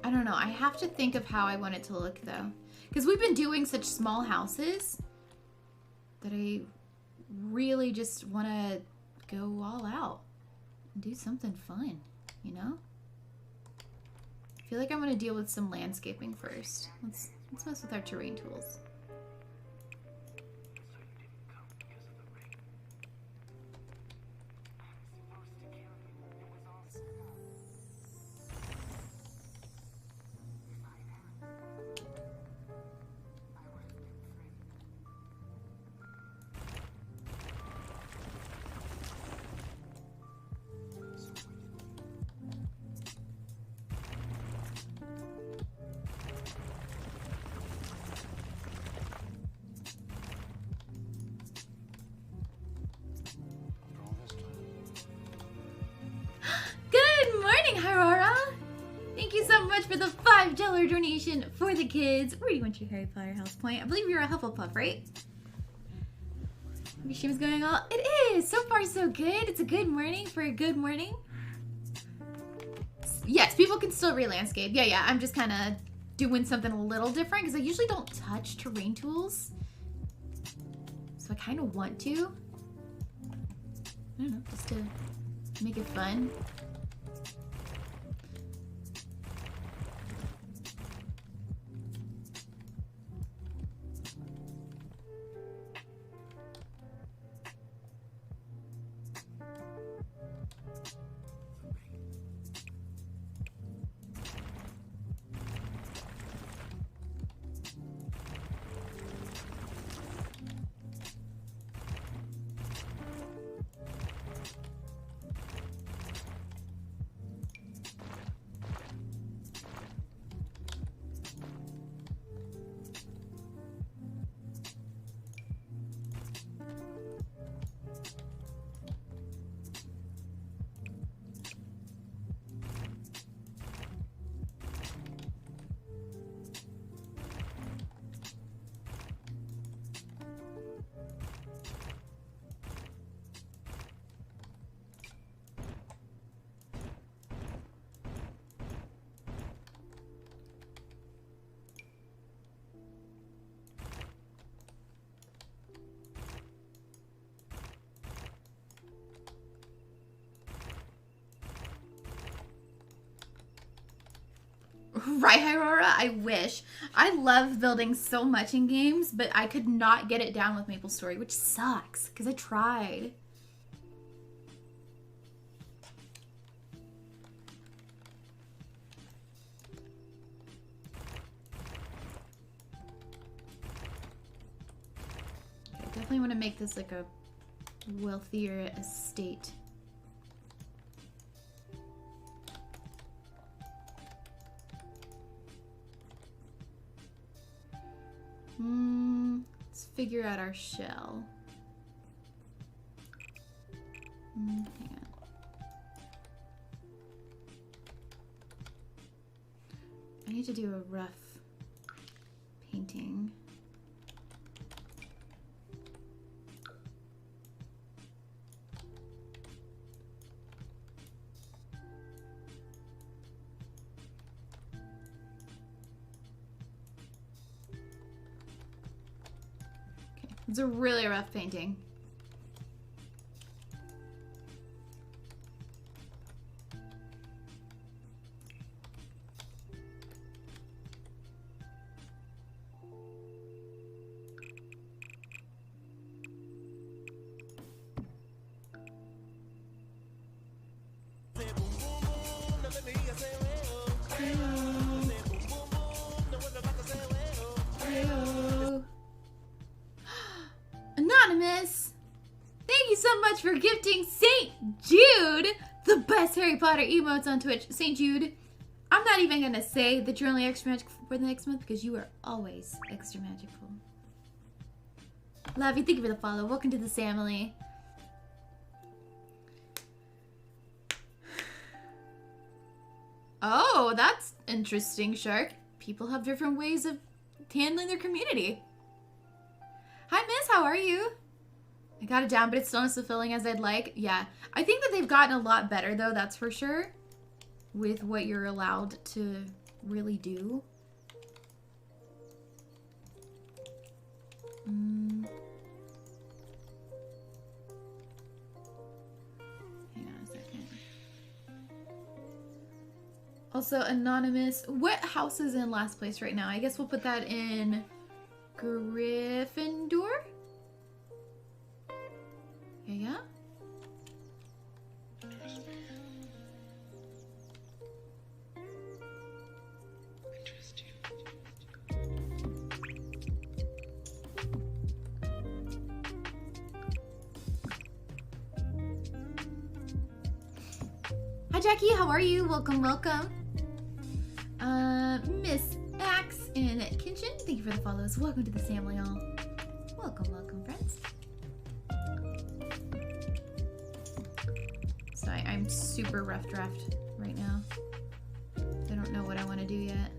I don't know. I have to think of how I want it to look, though. Because we've been doing such small houses that I really just want to go all out and do something fun, you know? I feel like I'm going to deal with some landscaping first. Let's mess with our terrain tools. For the $5 donation for the kids. Where do you want your Harry Potter house point? I believe you're a Hufflepuff, right? Your stream's going all. It is! So far, so good. It's a good morning for a good morning. Yes, people can still re-landscape. Yeah. I'm just kind of doing something a little different because I usually don't touch terrain tools. So I kind of want to. I don't know, just to make it fun. Right, Aurora? I wish. I love building so much in games, but I could not get it down with MapleStory, which sucks, because I tried. I definitely want to make this like a wealthier estate. Let's figure out our shell. Hang on. I need to do a rough painting. It's a really rough painting. Anonymous! Thank you so much for gifting St. Jude, the best Harry Potter emotes on Twitch. St. Jude, I'm not even gonna say that you're only extra magical for the next month because you are always extra magical. Love you. Thank you for the follow. Welcome to the Samily. Oh, that's interesting, Shark. People have different ways of handling their community. Hi, Miss. How are you? I got it down, but it's still not as fulfilling as I'd like. Yeah. I think that they've gotten a lot better, though. That's for sure. With what you're allowed to really do. Hang on a second. Also, anonymous. What house is in last place right now? I guess we'll put that in Gryffindor. Yeah. Hi Jackie, how are you? Welcome, welcome. Miss Axe and Kinchin, thank you for the follows. Welcome to the Samily, y'all. Welcome, welcome, friends. Sorry, I'm super rough draft right now. I don't know what I want to do yet.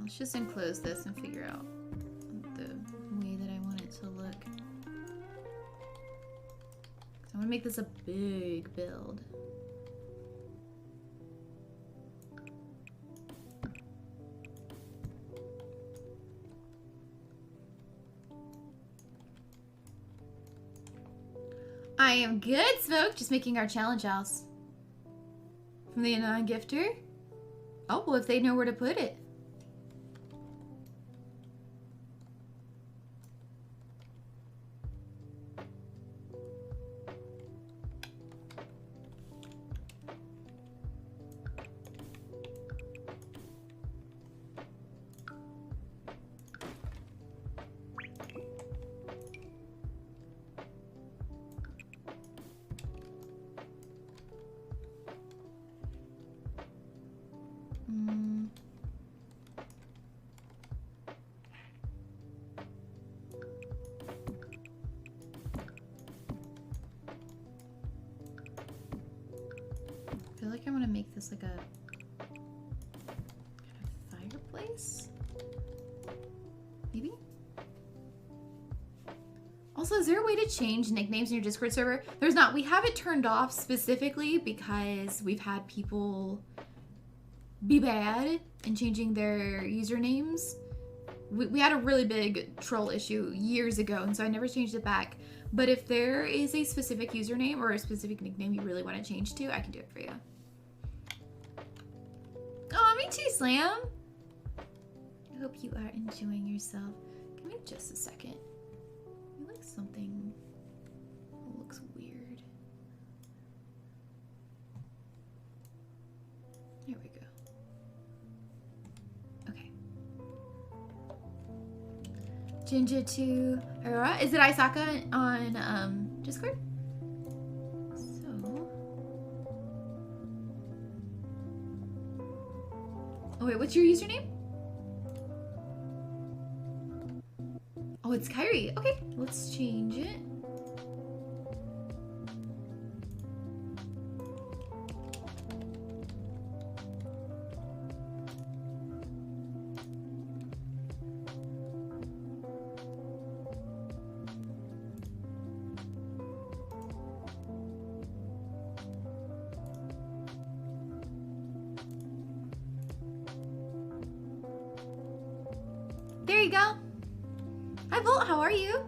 Let's just enclose this and figure out the way that I want it to look. I want to make this a big build. I am good, Smoke. Just making our challenge house. From the Anon Gifter. Oh, well, if they know where to put it. I feel like I want to make this like a kind of fireplace, maybe? Also, is there a way to change nicknames in your Discord server? There's not. We have it turned off specifically because we've had people be bad in changing their usernames. We had a really big troll issue years ago, and so I never changed it back. But if there is a specific username or a specific nickname you really want to change to, I can do it for you. Oh, me too, Slam. I hope you are enjoying yourself. Give me just a second. I like something that looks weird. There we go. Okay. Ginger to Aurora. Is it Isaka on Discord? Oh wait, what's your username? Oh, it's Kyrie. Okay, let's change it. There you go. Hi Volt, how are you?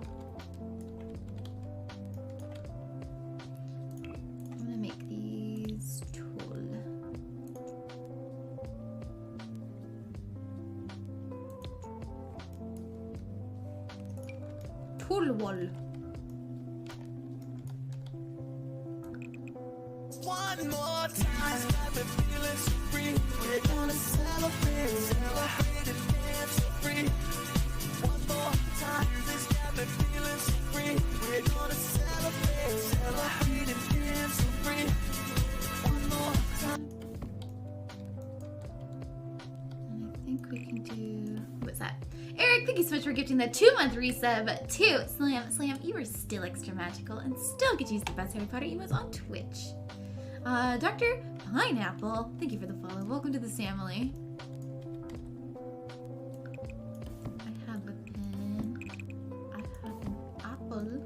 I'm gonna make these tool. Tool wall. One more time, got me feeling so free. We're gonna celebrate, celebrate it. we can do, what's that? Eric, thank you so much for gifting the 2-month resub to Slam. Slam, you are still extra magical and still get to use the best Harry Potter emotes on Twitch. Dr. Pineapple, thank you for the follow. Welcome to the Samily. I have a pen. I have an apple.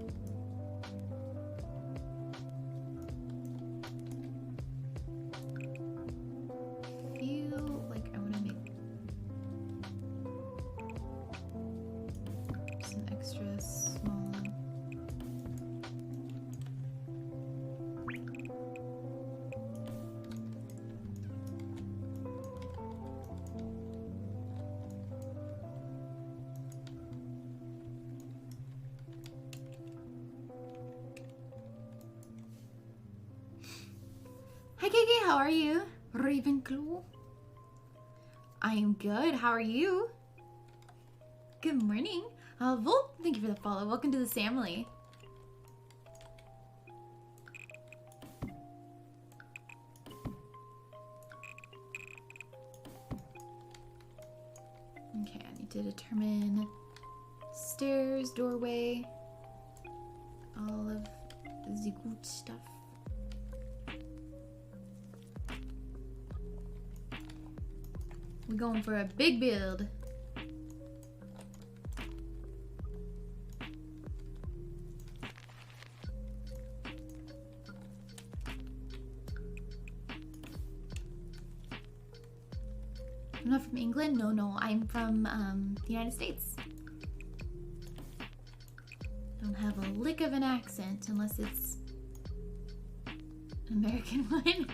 I feel like I want to make some extra small. Hi KK, how are you? Ravenclaw. I am good. How are you? Good morning. Volt, thank you for the follow. Welcome to the Samily. Okay, I need to determine stairs, doorway, all of the good stuff. We're going for a big build. I'm not from England. No, I'm from the United States. Don't have a lick of an accent unless it's an American one.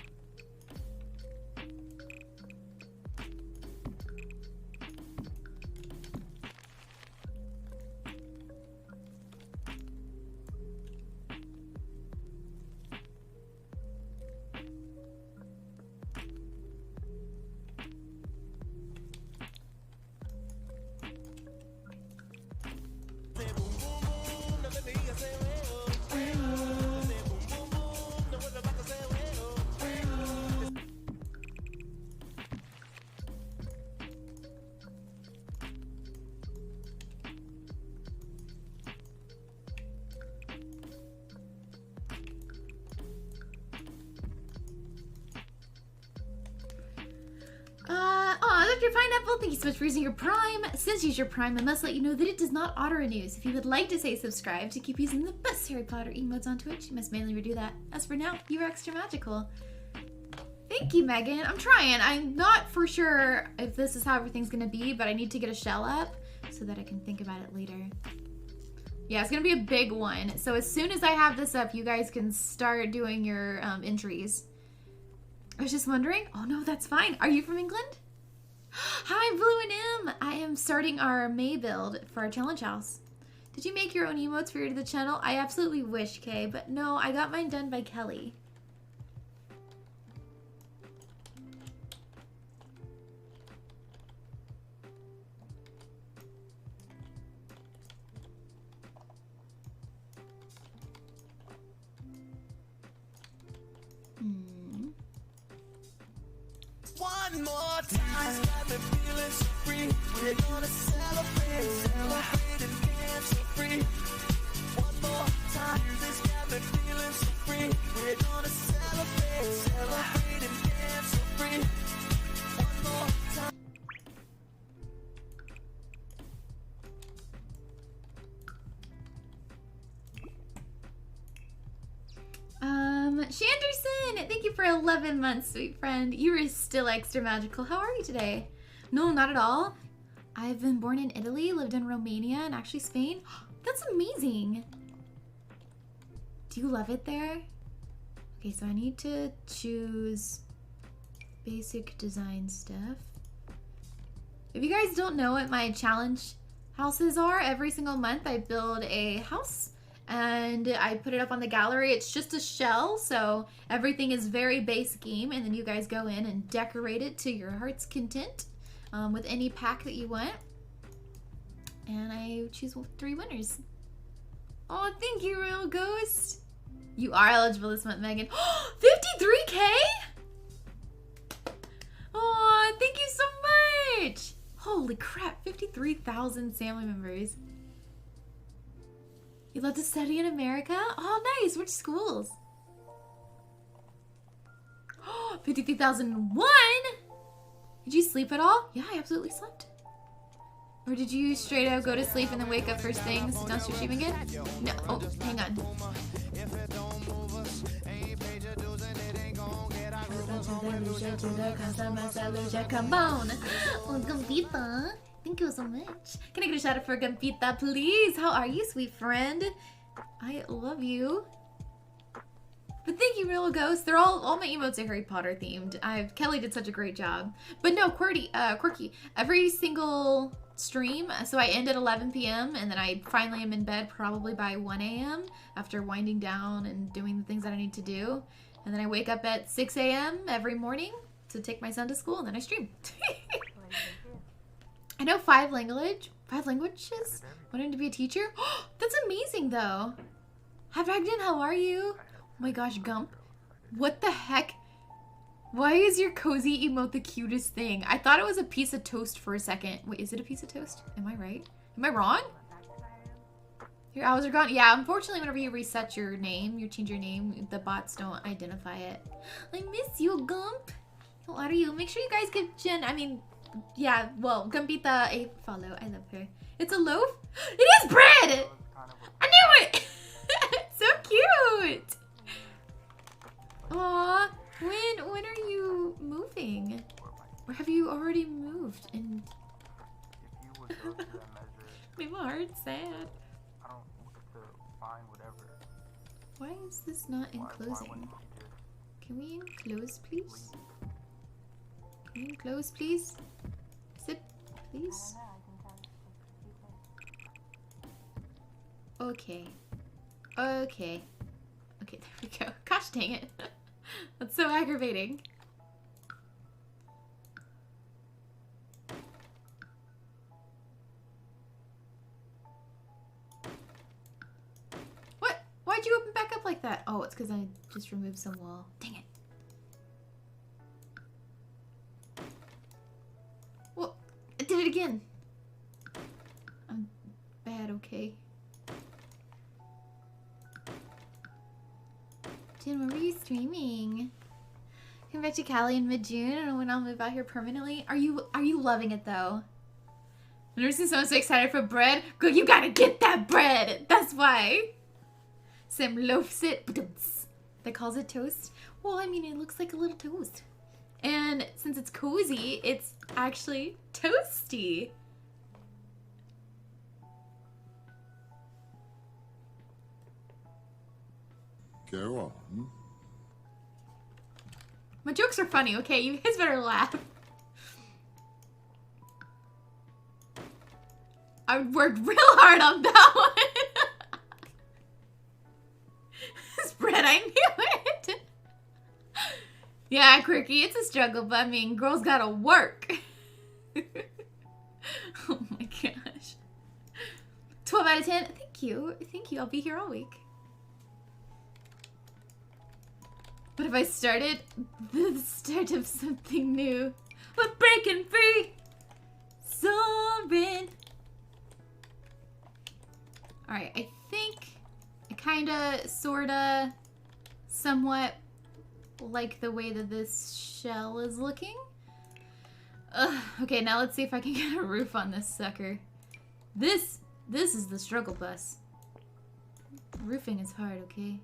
Dr. Pineapple, thank you so much for using your Prime. Since you use your Prime, I must let you know that it does not auto-renew. So if you would like to say subscribe to keep using the best Harry Potter emotes on Twitch, you must manually redo that. As for now, you are extra magical. Thank you, Megan. I'm trying. I'm not for sure if this is how everything's gonna be, but I need to get a shell up so that I can think about it later. Yeah, it's gonna be a big one. So as soon as I have this up, you guys can start doing your entries. I was just wondering. Oh no, that's fine. Are you from England? Hi, Blue and M. I am starting our May build for our challenge house. Did you make your own emotes for the channel? I absolutely wish, Kay, but no, I got mine done by Kelly. One more time, got me feeling so free. We're gonna celebrate, celebrate and dance so free. One more time, this got me feeling so free. We're gonna celebrate, celebrate and dance so free. One more time. Shanderson, thank you for 11 months, sweet friend. You are still extra magical. How are you today? No, not at all. I've been born in Italy, lived in Romania, and actually Spain. That's amazing. Do you love it there? Okay, so I need to choose basic design stuff. If you guys don't know what my challenge houses are, every single month I build a house and I put it up on the gallery. It's just a shell, so everything is very base game, and then you guys go in and decorate it to your heart's content with any pack that you want. And I choose 3 winners. Oh, thank you, Real Ghost. You are eligible this month, Megan. 53K? Oh, thank you so much. Holy crap, 53,000 Samily members. You love to study in America? Oh, nice. Which schools? 53,001? Did you sleep at all? Yeah, I absolutely slept. Or did you straight up go to sleep and then wake up first thing, sit down, start streaming again? No. Oh, hang on. Come on. Oh, Gambita. Thank you so much. Can I get a shout out for Gambita, please? How are you, sweet friend? I love you. But thank you, Real Ghost. They're all my emotes are Harry Potter themed. Kelly did such a great job. But no, Quirky, every single stream, so I end at 11 p.m. and then I finally am in bed probably by 1 a.m. after winding down and doing the things that I need to do. And then I wake up at 6 a.m. every morning to take my son to school, and then I stream. I know 5 languages. Wanting to be a teacher? That's amazing, though. Hi, Bragdon. How are you? Oh my gosh, Gump. What the heck? Why is your cozy emote the cutest thing? I thought it was a piece of toast for a second. Wait, is it a piece of toast? Am I right? Am I wrong? Your hours are gone? Yeah, unfortunately, whenever you reset your name, you change your name, the bots don't identify it. I miss you, Gump. How are you? Make sure you guys give Jen, yeah, well, Gumpita a follow. I love her. It's a loaf? It is bread! I knew it! It's so cute! Aww. When are you moving? Or have you already moved? And my heart's sad. Why is this not enclosing? Can we enclose, please? Can we enclose, please? Zip, please. Okay. Okay. Okay, there we go. Gosh dang it. That's so aggravating. What? Why'd you open back up like that? Oh, it's because I just removed some wall. Dang it. Well, I did it again. I'm bad, okay. Jen, when were you streaming? Come back to Cali in mid-June and when I'll move out here permanently. Are you loving it though? I've never seen someone so excited for bread. Girl, you gotta get that bread. That's why. Sam loafs it. That calls it toast. Well, I mean, it looks like a little toast. And since it's cozy, it's actually toasty. Go on. My jokes are funny, okay? You guys better laugh. I worked real hard on that one. This bread, I knew it. Yeah, Quirky, it's a struggle, but I mean, girls gotta work. Oh my gosh. 12 out of 10. Thank you. Thank you. I'll be here all week. But if I started the start of something new, we're breaking free, soaring. Alright, I think I kinda, sorta, somewhat like the way that this shell is looking. Okay, now let's see if I can get a roof on this sucker. This is the struggle bus. Roofing is hard, okay?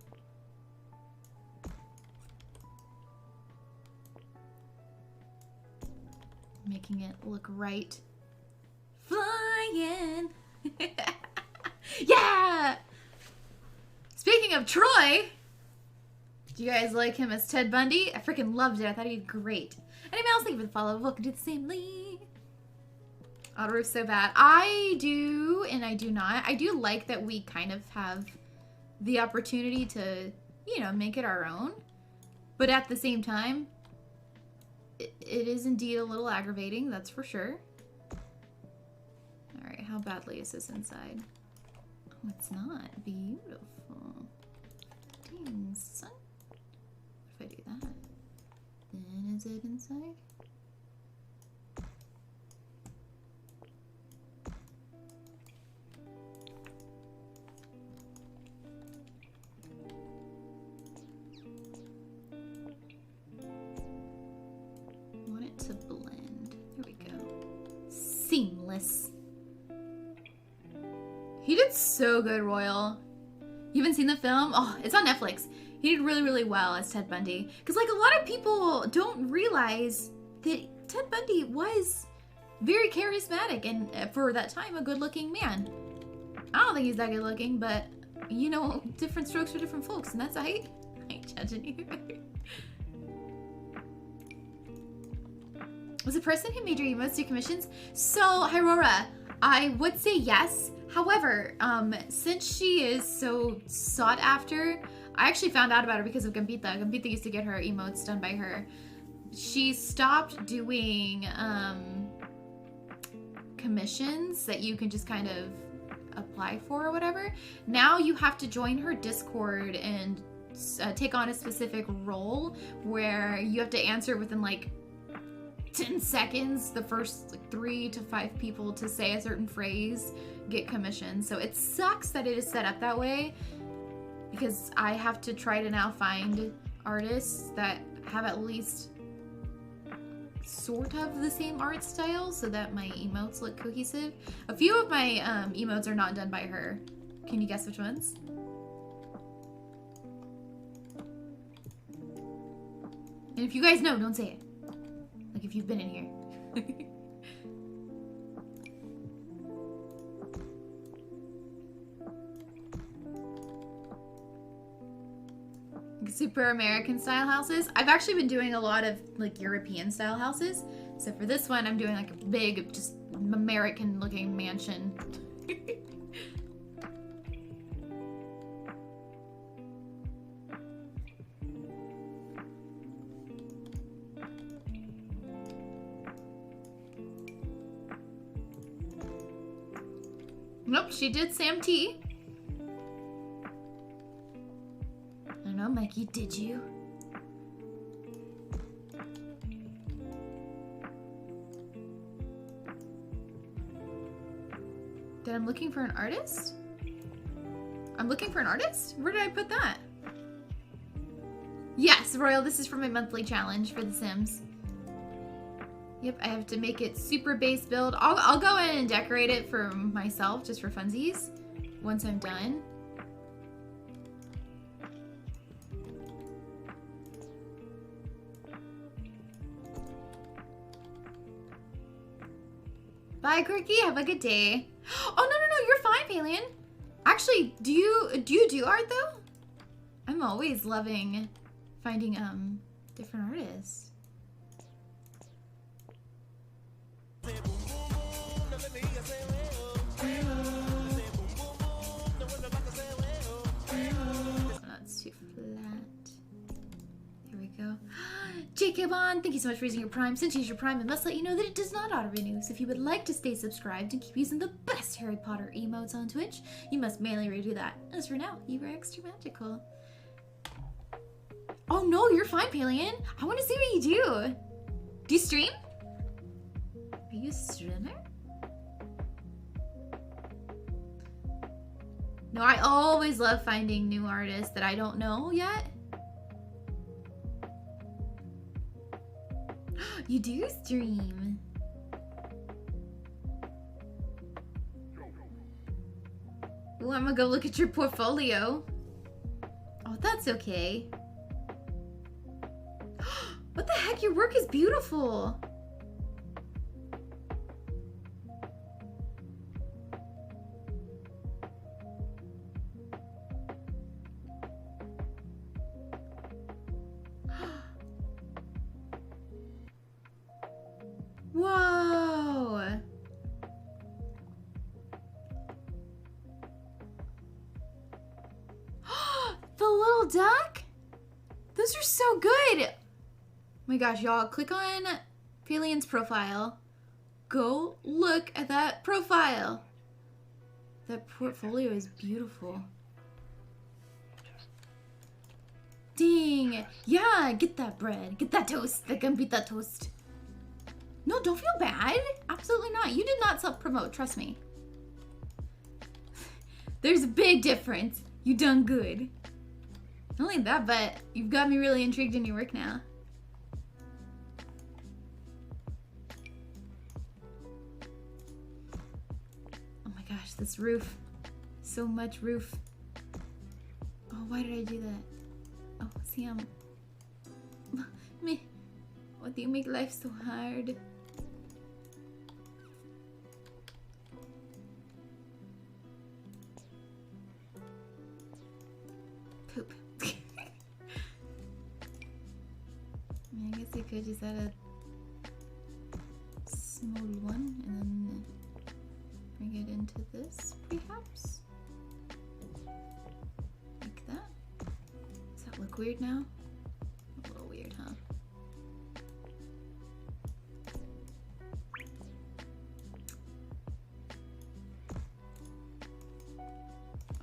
Making it look right. Flying! Yeah! Speaking of Troy, do you guys like him as Ted Bundy? I freaking loved it. I thought he'd be great. Anybody else, thank you for the follow. Welcome to the Samily. Auto roof so bad. I do and I do not. I do like that we kind of have the opportunity to, you know, make it our own. But at the same time, it is indeed a little aggravating, that's for sure. Alright, how badly is this inside? Oh, it's not. Beautiful. Dang, son. What if I do that? Then is it inside? Seamless. He did so good, Royal. You haven't seen the film? Oh, it's on Netflix. He did really, really well as Ted Bundy. Because, like, a lot of people don't realize that Ted Bundy was very charismatic and, for that time, a good-looking man. I don't think he's that good-looking, but, you know, different strokes for different folks, and that's I ain't judging you. Was the person who made your emotes do commissions? So, Hyrora, I would say yes. However, since she is so sought after, I actually found out about her because of Gambita. Gambita used to get her emotes done by her. She stopped doing commissions that you can just kind of apply for or whatever. Now you have to join her Discord and take on a specific role where you have to answer within like 10 seconds. The first like 3 to 5 people to say a certain phrase get commissioned. So it sucks that it is set up that way, because I have to try to now find artists that have at least sort of the same art style so that my emotes look cohesive. A few of my emotes are not done by her. Can you guess which ones? And if you guys know, don't say it. Like if you've been in here. Super American style houses. I've actually been doing a lot of like European style houses. So for this one, I'm doing like a big, just American looking mansion. Nope, she did Sam T. I don't know, Mikey, did you? That I'm looking for an artist? I'm looking for an artist? Where did I put that? Yes, Royal, this is for my monthly challenge for The Sims. Yep, I have to make it super base build. I'll go in and decorate it for myself, just for funsies, once I'm done. Bye, Quirky. Have a good day. Oh, no, you're fine, Palian. Actually, do you do art, though? I'm always loving finding, different artists. That's too flat. There we go. Jacob on, thank you so much for using your Prime. Since you use your Prime, I must let you know that it does not auto-renew. So if you would like to stay subscribed and keep using the best Harry Potter emotes on Twitch, you must manually redo that. As for now, you are extra magical. Oh no, you're fine, Palian. I want to see what you do. Do you stream? Are you a streamer? No, I always love finding new artists that I don't know yet. You do stream. Ooh, I'm gonna go look at your portfolio. Oh, that's okay. What the heck? Your work is beautiful. Whoa! The little duck? Those are so good! Oh my gosh, y'all, click on Palian's profile. Go look at that profile. That portfolio is beautiful. Dang! Yeah, get that bread. Get that toast. That Gambita toast. No, don't feel bad. Absolutely not. You did not self-promote. Trust me. There's a big difference. You done good. Not only that, but you've got me really intrigued in your work now. Gosh, this roof. So much roof. Oh, why did I do that? Oh, Seum. Me. Why do you make life so hard? Poop. I guess I could just add a small one and then bring it into this, perhaps? Like that? Does that look weird now? A little weird, huh?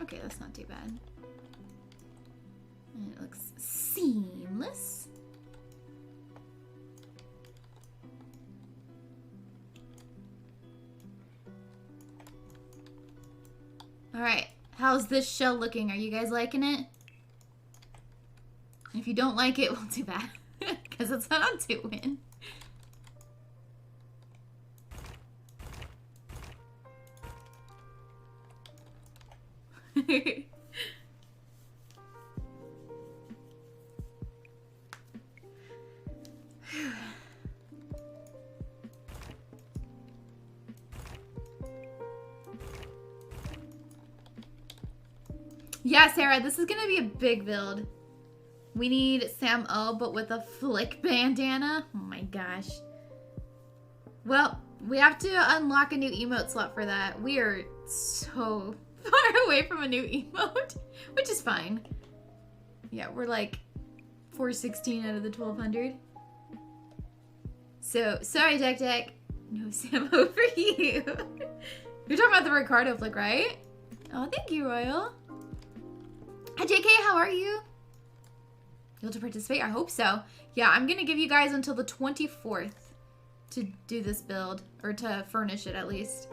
Okay, that's not too bad. And it looks seamless. Alright, how's this shell looking? Are you guys liking it? If you don't like it, well, too bad. Because it's what I'm doing. Yeah, Sarah, this is gonna be a big build. We need Sam O, but with a flick bandana. Oh my gosh. Well, we have to unlock a new emote slot for that. We are so far away from a new emote, which is fine. Yeah, we're like 416 out of the 1200. So, sorry, Jack Jack. No Sam O for you. You're talking about the Ricardo flick, right? Oh, thank you, Royal. Hi, JK, how are you? You'll to participate? I hope so. Yeah, I'm gonna give you guys until the 24th to do this build, or to furnish it at least.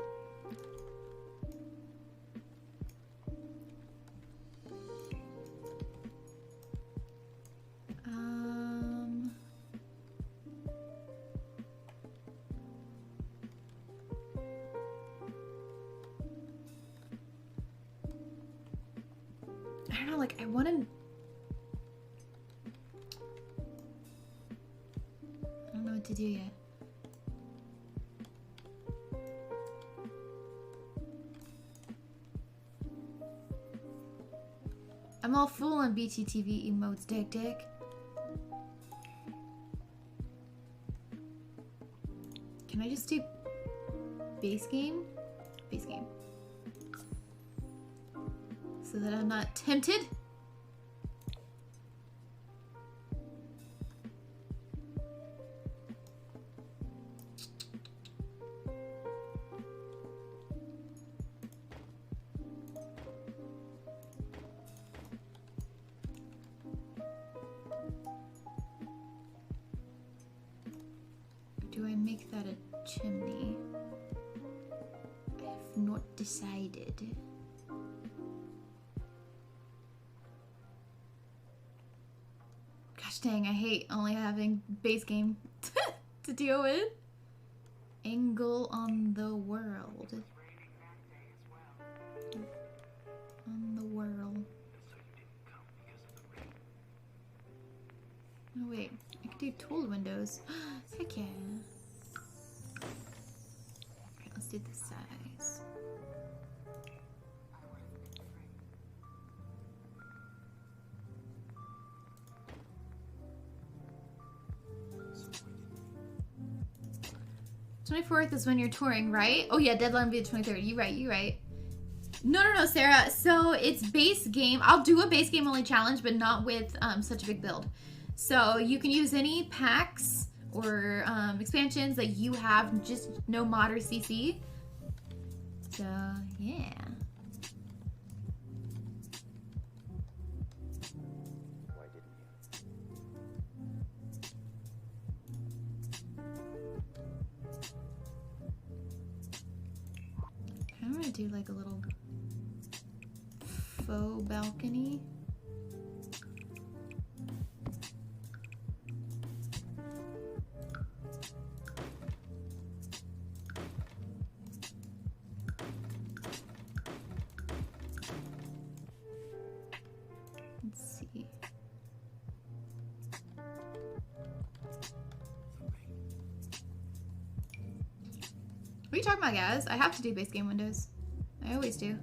I don't know, like, I want to... I don't know what to do yet. I'm all full on BTTV emotes, dick. Can I just do base game? Base game. So that I'm not tempted? Do I make that a chimney? I have not decided. Gosh dang, I hate only having base game to deal with. Angle on the world. On the world. Oh wait, I could do tool windows. Heck yeah. Alright, let's do this size. The 24th is when you're touring, right? Oh yeah, deadline will be the 23rd. You right. No, Sarah. So it's base game. I'll do a base game only challenge, but not with such a big build. So you can use any packs or expansions that you have, just no mod or CC. So yeah. I'm gonna do like a little faux balcony. What are you talking about, guys? I have to do base game windows. I always do.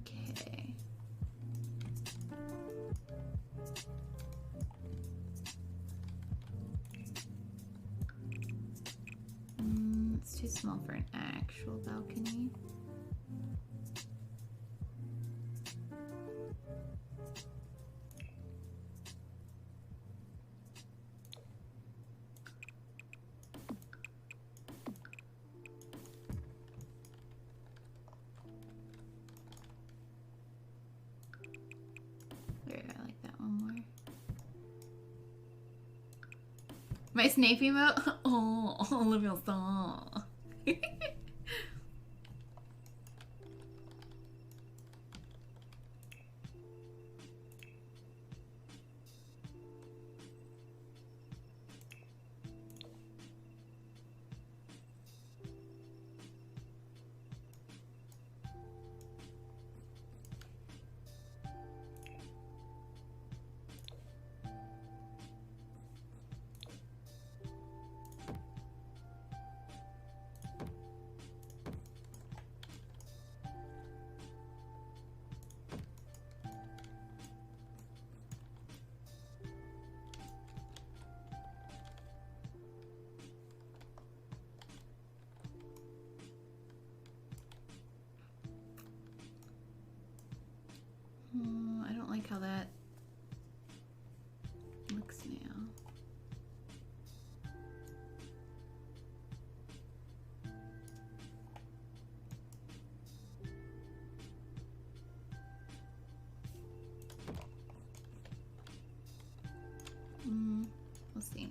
Okay. It's too small for an actual balcony. There, I like that one more. My Snape emote? Oh, Olivia saw. I don't like how that looks now. We'll see.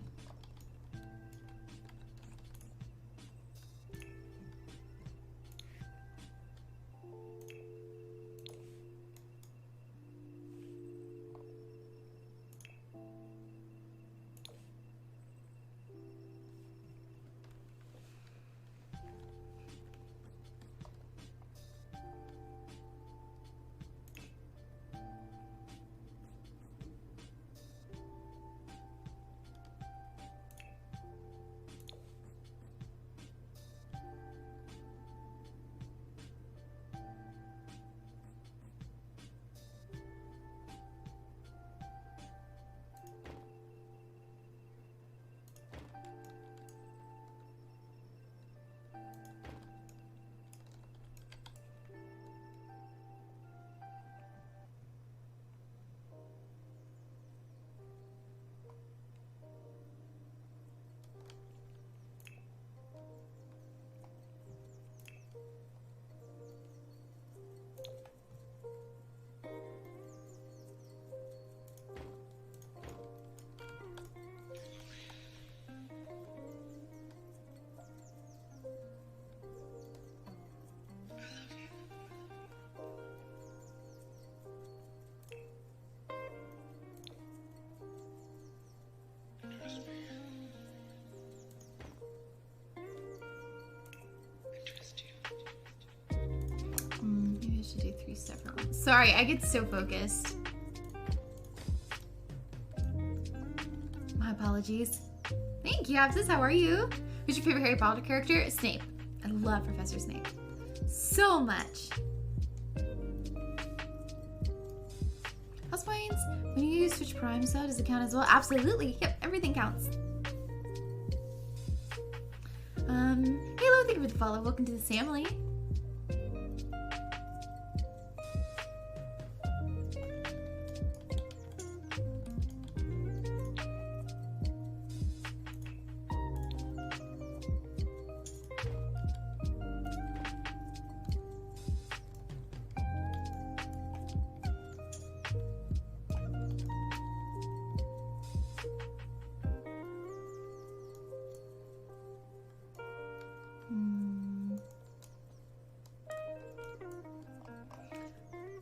Maybe I should do 3 separate ones. Sorry, I get so focused. My apologies. Thank you, Absis. How are you? Who's your favorite Harry Potter character? Snape. I love Professor Snape so much. House points. When you use Twitch Prime, so does it count as well? Absolutely. Yep, everything counts. Hello, thank you for the follow. Welcome to the Samily.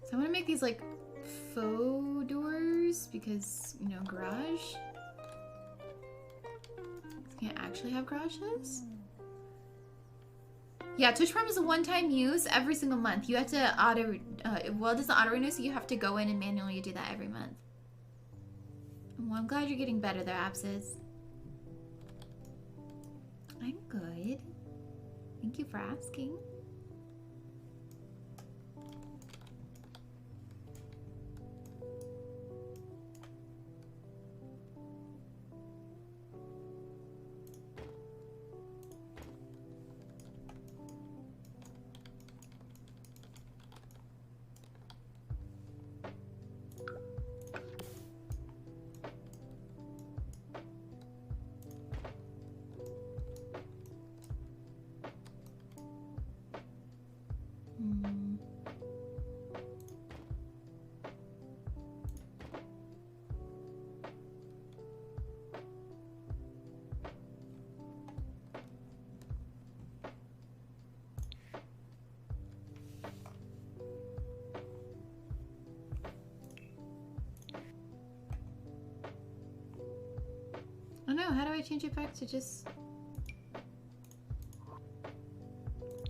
So I'm gonna make these like faux doors because, you know, garage. Can't actually have garages. Yeah, Twitch Prime is a one-time use every single month. You have to auto, well, it doesn't auto-renew, so you have to go in and manually do that every month. Well, I'm glad you're getting better there, Abscess. I'm good. Thank you for asking. Oh no, how do I change it back to just...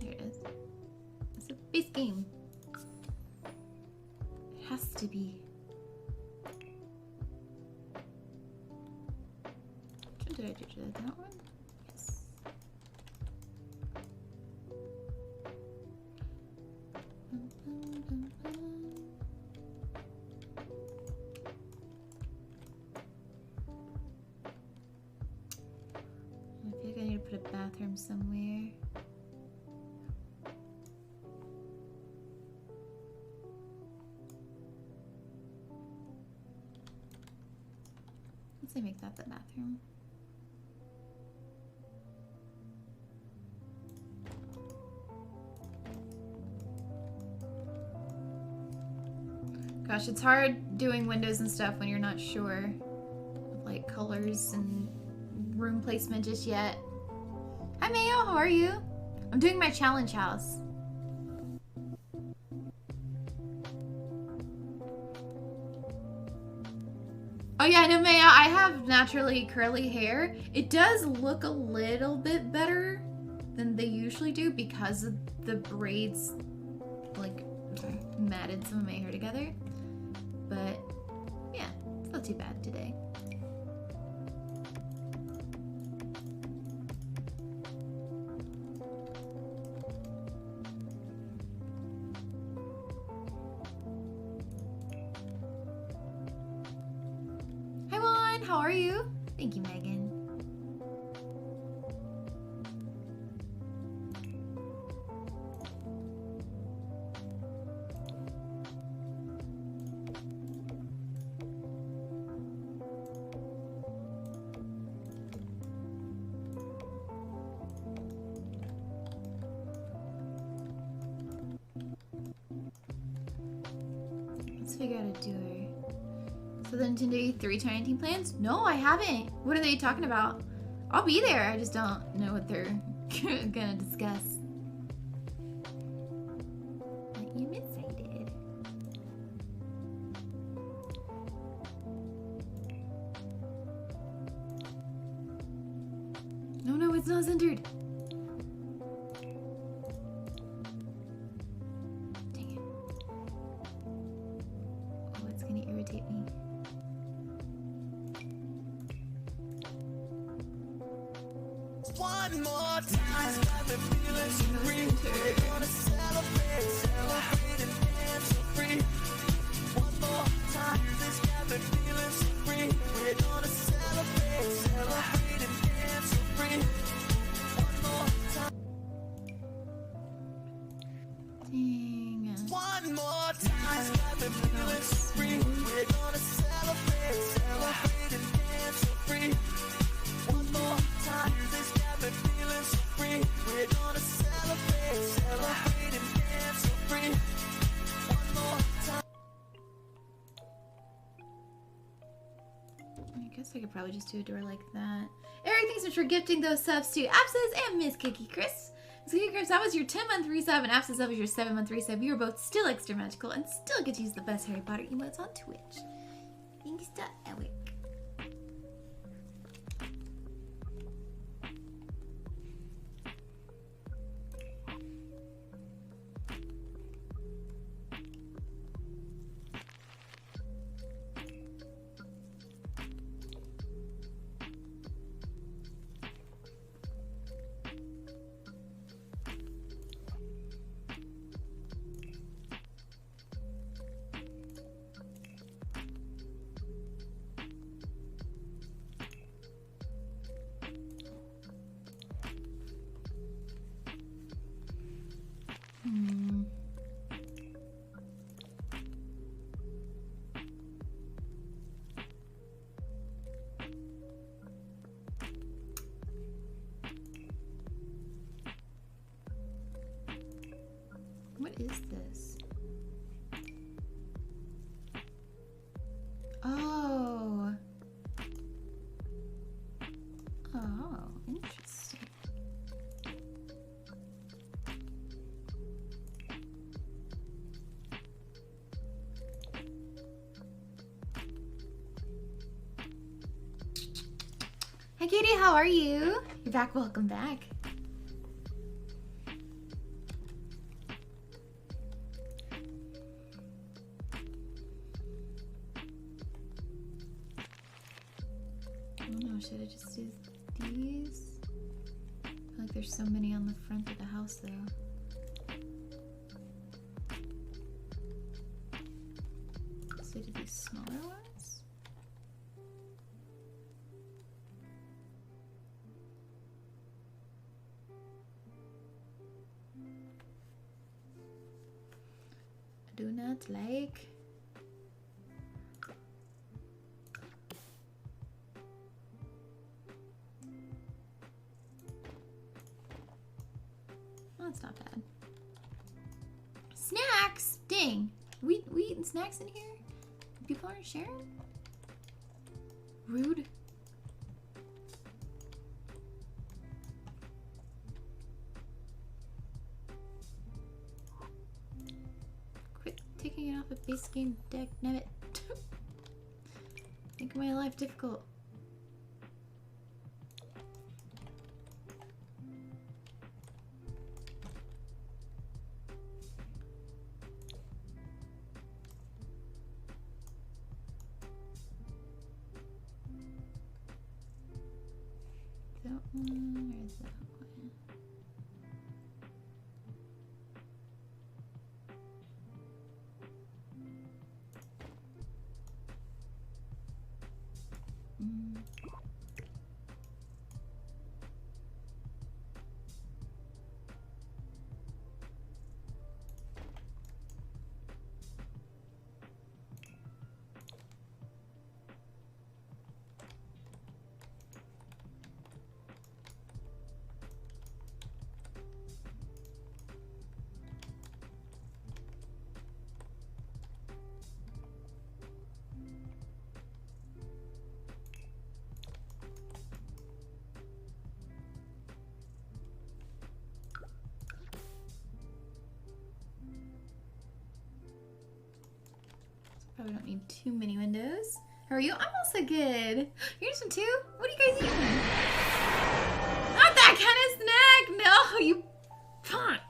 There it is. It's a base game. It has to be. Which one did I do? Did I do that one? Yes. I feel like I need to put a bathroom somewhere. Let's say make that the bathroom. Gosh, it's hard doing windows and stuff when you're not sure of like colors and room placement just yet. Hi Mayo, how are you? I'm doing my challenge house. Oh yeah, no Mayo, I have naturally curly hair. It does look a little bit better than they usually do because of the braids like matted some of my hair together. But yeah, it's not too bad today. Hi Juan, how are you? Thank you, Megan. Let's figure out a doer. So the Nintendo E3 Tiny Team plans? No, I haven't. What are they talking about? I'll be there. I just don't know what they're gonna discuss. I am excited. No, it's not centered. Dang it. Oh, it's gonna irritate me. One more time, got me feeling so free. We're gonna celebrate, celebrate and dance so free. One more time, this got me feeling so free. We're gonna celebrate, celebrate and dance so free. One more time. Dang. One more time, got me feeling so free. We're gonna celebrate, celebrate and dance so free. One more time, this got me feeling so free. We're gonna celebrate, celebrate and dance so free. One more time. I guess I could probably just do a door like that. Eric, thanks so much for gifting those subs to Abscess and Miss Kiki Chris. Miss Kiki Chris, that was your 10-month resub, and Abscess, that was your 7-month resub. You were both still extra magical and still get to use the best Harry Potter emotes on Twitch. Thanks to Eric. Hmm. What is this? Oh. Oh, interesting. Hi, Katie. How are you? You're back. Welcome back. I don't know. Should I just do these? I feel like there's so many on the front of the house, though. So do these smaller ones? I do not like. Oh, that's not bad. Snacks! Dang. We eating snacks in here? People aren't sharing? Rude. Quit taking it off a base game deck, nabbit. Making my life difficult. That one or that one? Mm. Probably don't need too many windows. How are you? I'm also good. You're just too? What are you guys eating? Not that kind of snack! No, you punk!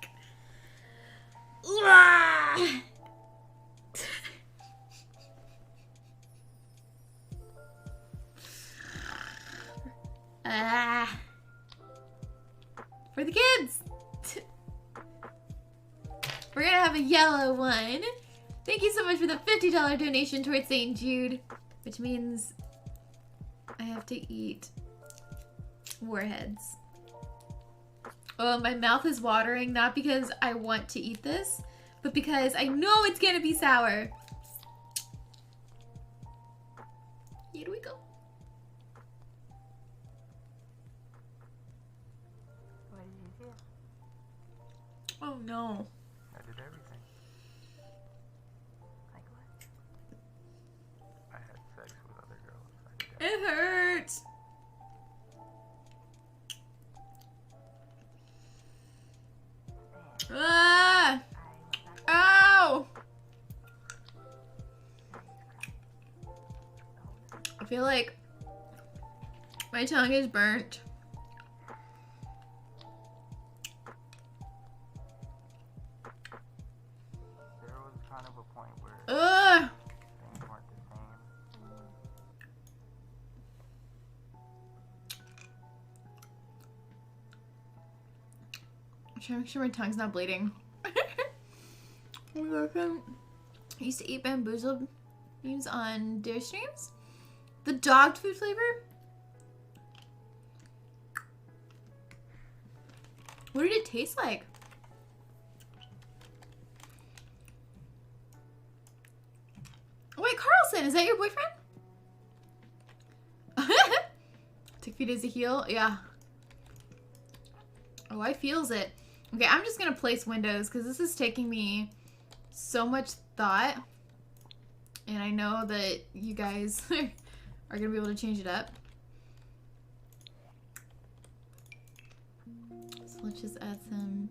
Ah! For the kids! We're gonna have a yellow one. Thank you so much for the $50 donation towards St. Jude, which means I have to eat warheads. Oh, my mouth is watering, not because I want to eat this, but because I know it's gonna be sour. Here we go. What did you feel? Oh no. I did everything. Like what? I had sex with other girls. It hurts. Ah! Ow! I feel like my tongue is burnt. There was kind of a point where Ugh! things weren't the same. I'm trying to make sure my tongue's not bleeding. I used to eat bamboozled beans on dairy streams. The dog food flavor? What did it taste like? Carlson, is that your boyfriend? Took a few days to heal. Yeah. Oh, I feels it. Okay, I'm just gonna place windows because this is taking me so much thought. And I know that you guys are gonna be able to change it up. So let's just add some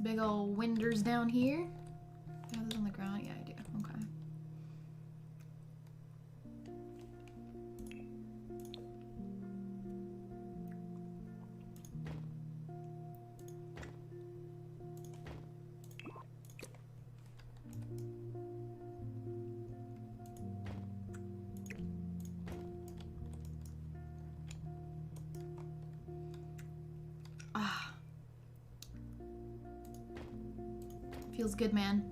big old windows down here. Do I have those on the ground? Yeah, I do. Okay. Ah. Feels good, man.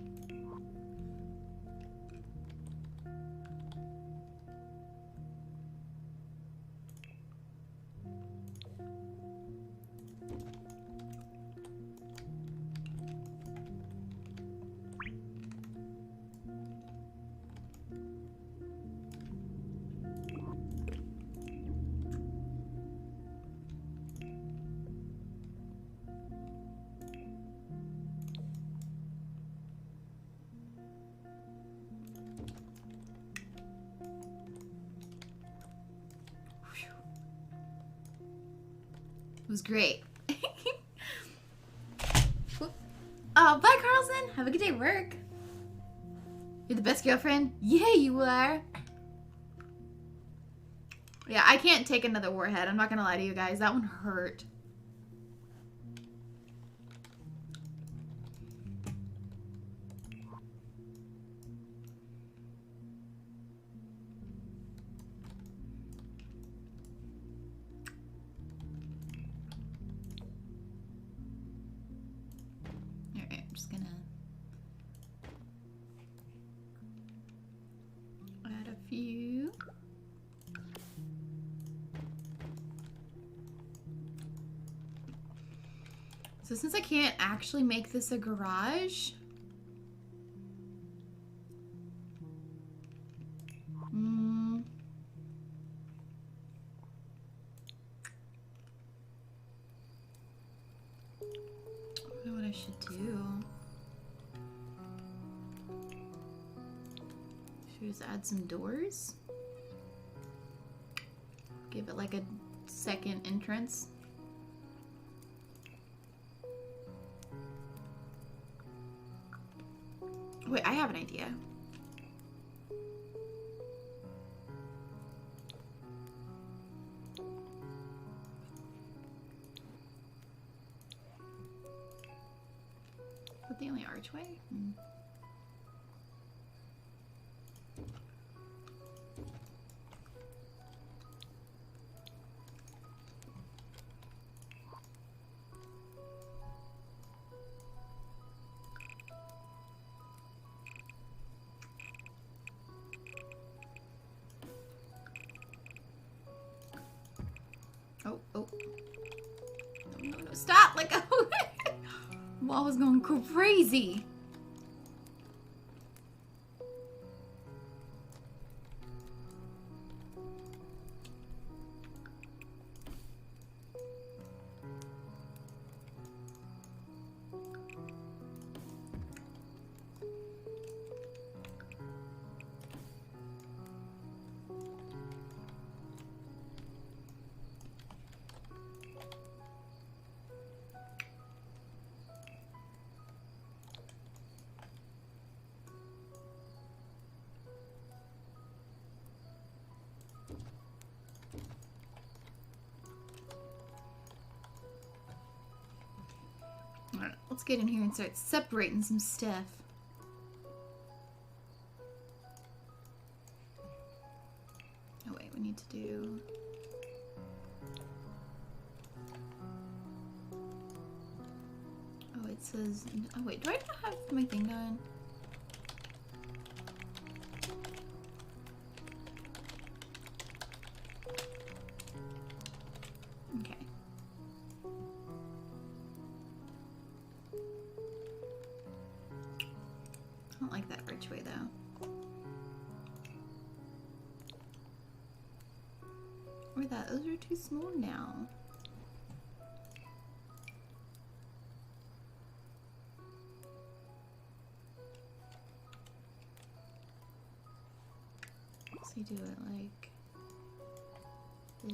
It was great. Oh, bye, Carlson. Have a good day at work. You're the best girlfriend. Yeah, you are. Yeah, I can't take another warhead. I'm not gonna lie to you guys. That one hurt. Alright, I'm just gonna add a few. So since I can't actually make this a garage, I don't know what I should do. Should I just add some doors? Give it like a second entrance. Wait, I have an idea. Put the only archway? Oh, oh. No, no, no. Stop! Let go! Wall was going crazy. Alright, let's get in here and start separating some stuff. Oh wait, we need to do... Oh, it says... Oh wait, do I not have my thing done? Okay. don't like that archway though. Or that, those are too small now. So you do it like this.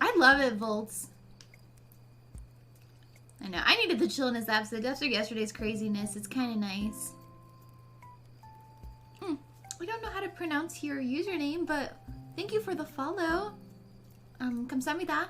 I love it, Volts. I know. I needed the chill in this episode after yesterday's craziness. It's kind of nice. I don't know how to pronounce your username, but thank you for the follow. 감사합니다.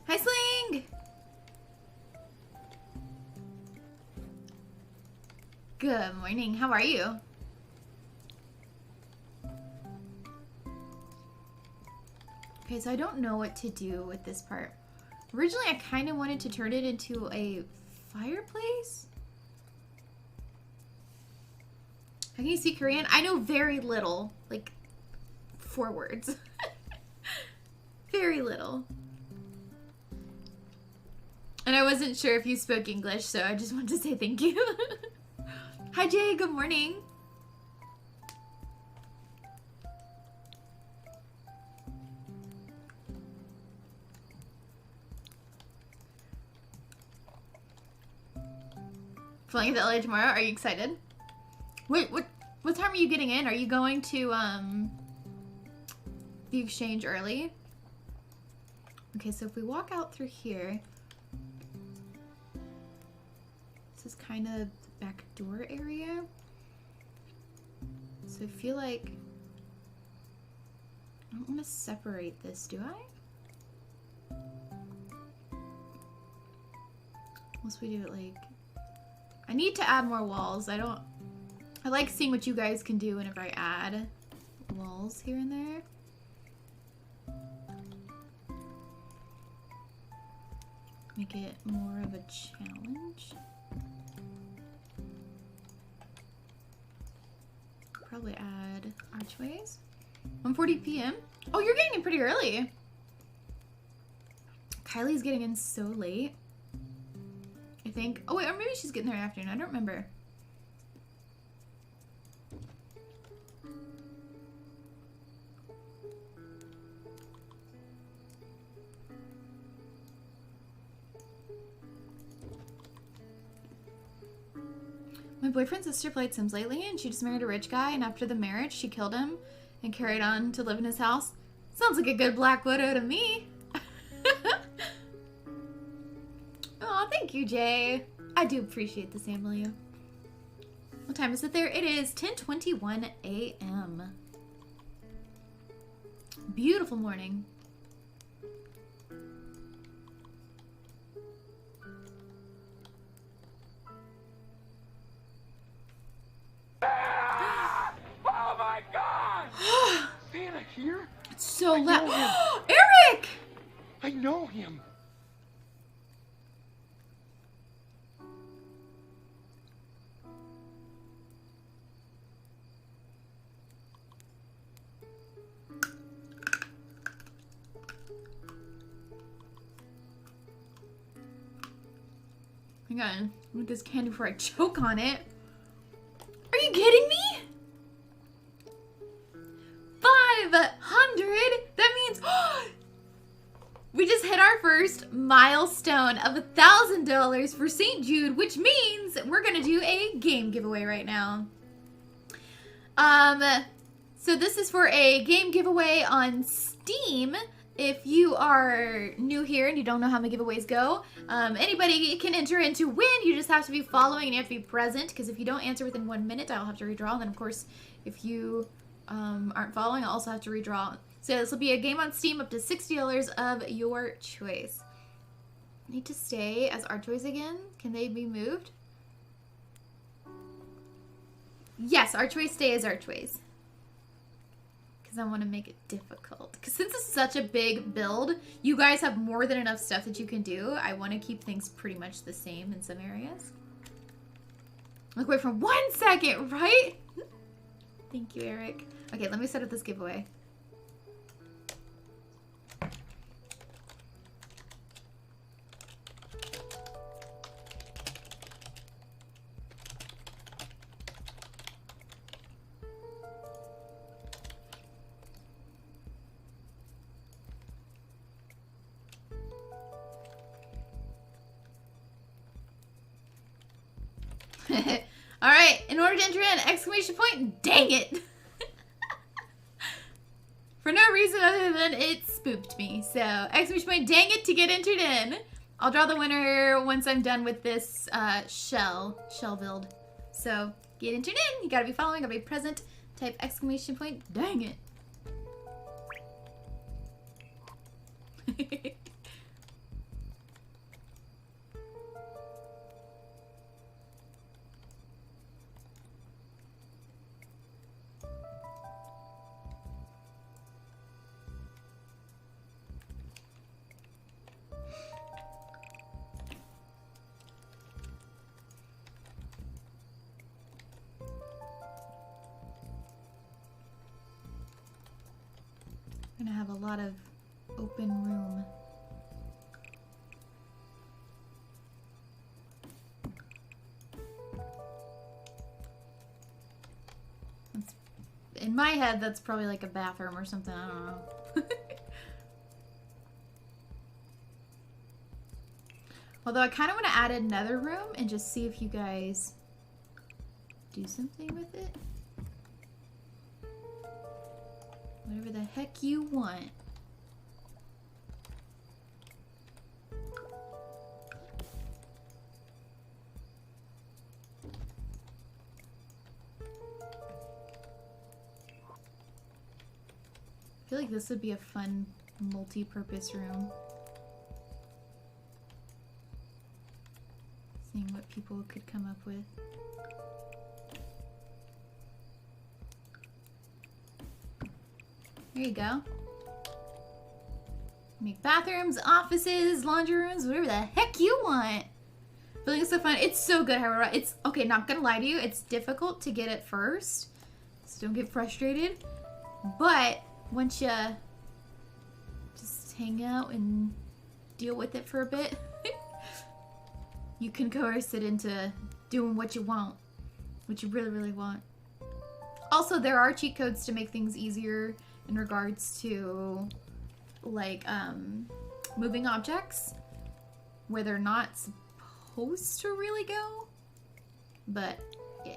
Hi, Sling! Good morning. How are you? Okay, so I don't know what to do with this part. Originally, I kind of wanted to turn it into a fireplace. Can you speak Korean? I know very little, like 4 words. Very little. And I wasn't sure if you spoke English, so I just wanted to say thank you. Hi, Jay. Good morning. Flying to LA tomorrow. Are you excited? Wait, what time are you getting in? Are you going to the exchange early? Okay, so if we walk out through here, this is kind of the back door area. So I feel like I don't want to separate this, do I? Unless we do it like, I need to add more walls. I like seeing what you guys can do whenever I add walls here and there. Make it more of a challenge. Probably add archways. 1:40 p.m. Oh, you're getting in pretty early. Kylie's getting in so late, I think. Oh wait, or maybe she's getting there in the afternoon. I don't remember. My boyfriend's sister played Sims lately, and she just married a rich guy, and after the marriage, she killed him and carried on to live in his house. Sounds like a good Black Widow to me. Aw, thank you, Jay. I do appreciate the Samily. What time is it there? It is 10:21 a.m. Beautiful morning. Oh my god! Santa here? It's so loud. Eric! I know him. Hang on. With this candy before I choke on it. Are you kidding me? 500? That means we just hit our first milestone of $1,000 for St. Jude, which means we're gonna do a game giveaway right now. So this is for a game giveaway on Steam, if you are new here and you don't know how my giveaways go, anybody can enter in to win. You just have to be following and you have to be present, because if you don't answer within 1 minute, I'll have to redraw. And then, of course, if you aren't following, I'll also have to redraw. So this will be a game on Steam up to $60 of your choice. Need to stay as our choice again? Can they be moved? Yes, our choice stay as our choice. Because I want to make it difficult. Because since it's such a big build, you guys have more than enough stuff that you can do. I want to keep things pretty much the same in some areas. Look, wait for 1 second, right? Thank you, Eric. Okay, let me set up this giveaway. Alright, in order to enter in, exclamation point, dang it! For no reason other than it spooked me. So, exclamation point, dang it, to get entered in. I'll draw the winner once I'm done with this shell build. So, get entered in. You gotta be following, gotta be present. Type exclamation point, dang it. I'm gonna have a lot of open room. In my head, that's probably like a bathroom or something. I don't know. Although I kind of want to add another room and just see if you guys do something with it. Whatever the heck you want. I feel like this would be a fun multi-purpose room. Seeing what people could come up with. There you go. Make bathrooms, offices, laundry rooms, whatever the heck you want. Building is so fun. It's so good, however. It's, okay, not gonna lie to you, it's difficult to get at first. So don't get frustrated. But once you just hang out and deal with it for a bit, you can coerce it into doing what you want. What you really, really want. Also, there are cheat codes to make things easier in regards to, like, moving objects where they're not supposed to really go, but yeah.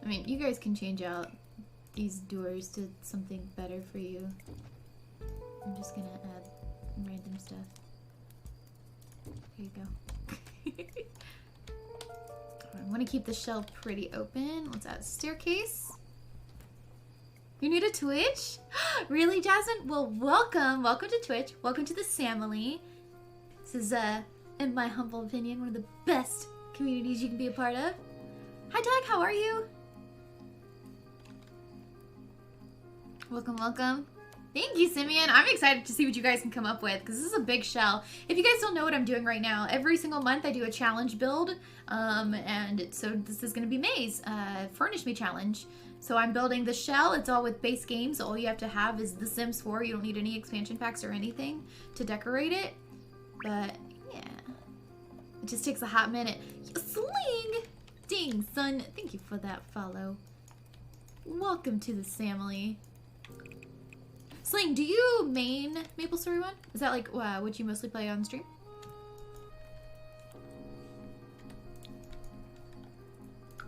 I mean, you guys can change out these doors to something better for you. I'm just gonna add random stuff. Here you go. I want to keep the shelf pretty open. Let's add a staircase. You're new to Twitch? Really, Jasmine? Well, welcome. Welcome to Twitch. Welcome to the Samily. This is, in my humble opinion, one of the best communities you can be a part of. Hi, Doug. How are you? Welcome, welcome. Thank you, Simeon. I'm excited to see what you guys can come up with, because this is a big shell. If you guys don't know what I'm doing right now, every single month I do a challenge build, and so this is going to be May's Furnish Me challenge. So I'm building the shell. It's all with base games. All you have to have is The Sims 4. You don't need any expansion packs or anything to decorate it. But, yeah. It just takes a hot minute. Sling! Ding, son. Thank you for that follow. Welcome to the Samily. Sling, do you main Maple Story 1? Is that like what you mostly play on stream?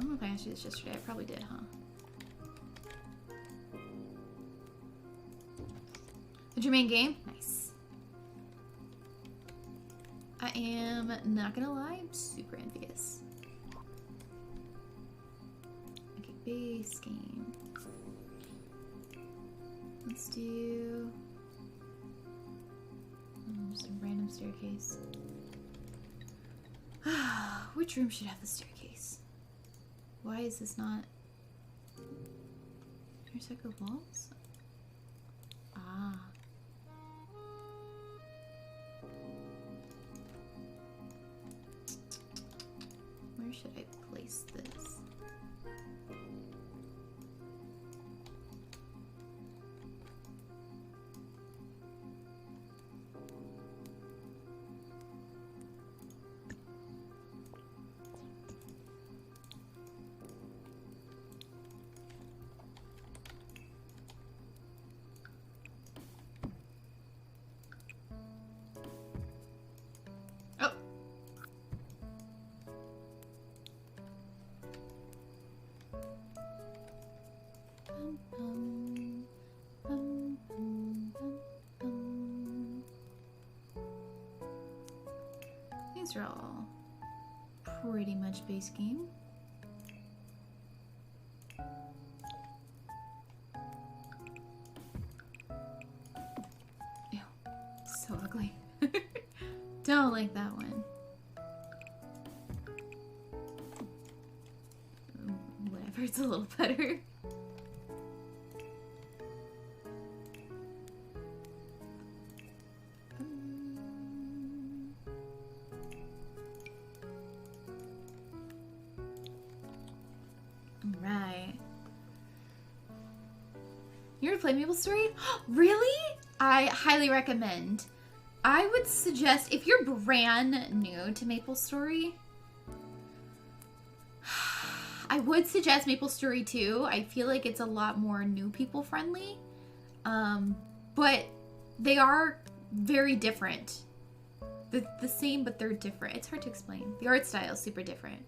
don't know if I asked you this yesterday. I probably did, huh? What's your main game? Nice. I am not gonna lie, I'm super envious. Okay, base game. Let's do just a random staircase. Which room should have the staircase? Why is this not intersect with walls? Ah. Where should I place this? Oh. These are all pretty much base game. Ew, so ugly. Don't like that one. Whatever, it's a little better. Right. You ever played MapleStory? Really? I highly recommend. I would suggest, if you're brand new to MapleStory, I would suggest MapleStory 2. I feel like it's a lot more new people friendly. But they are very different. The same, but they're different. It's hard to explain. The art style is super different.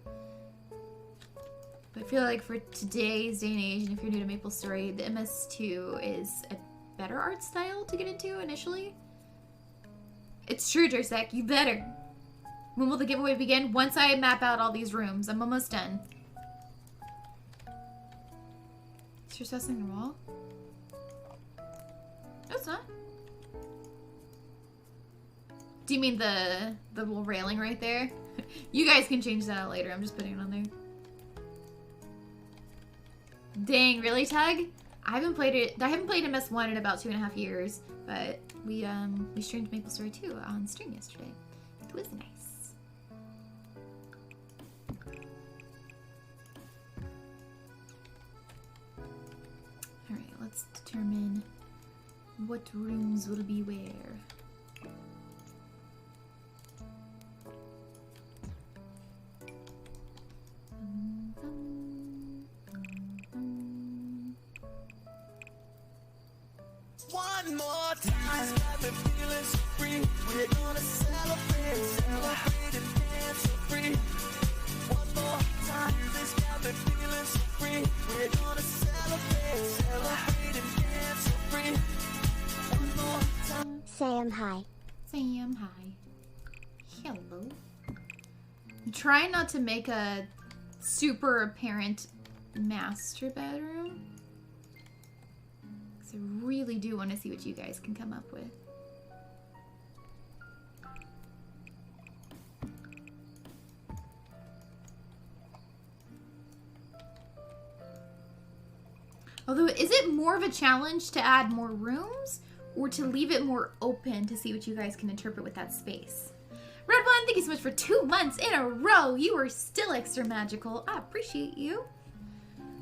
But I feel like for today's day and age, and if you're new to MapleStory, the MS2 is a better art style to get into initially. It's true, Jersek. You better. When will the giveaway begin? Once I map out all these rooms. I'm almost done. Is yours on your wall? No, it's not. Do you mean the little railing right there? You guys can change that out later. I'm just putting it on there. Dang, really, Tug? I haven't played MS1 in about 2.5 years, but we streamed MapleStory 2 on stream yesterday. It was nice. Alright, let's determine what rooms will be where. One more time, got me feeling so free. We're gonna celebrate, celebrate and dance so free. One more time, this got me feeling so free. We're gonna celebrate, celebrate and dance so free. One more time. Seum, hi. Sam, hi. Hello. I'm trying not to make a super apparent master bedroom. I really do want to see what you guys can come up with. Although, is it more of a challenge to add more rooms or to leave it more open to see what you guys can interpret with that space? Red One, thank you so much for 2 months in a row. You are still extra magical. I appreciate you.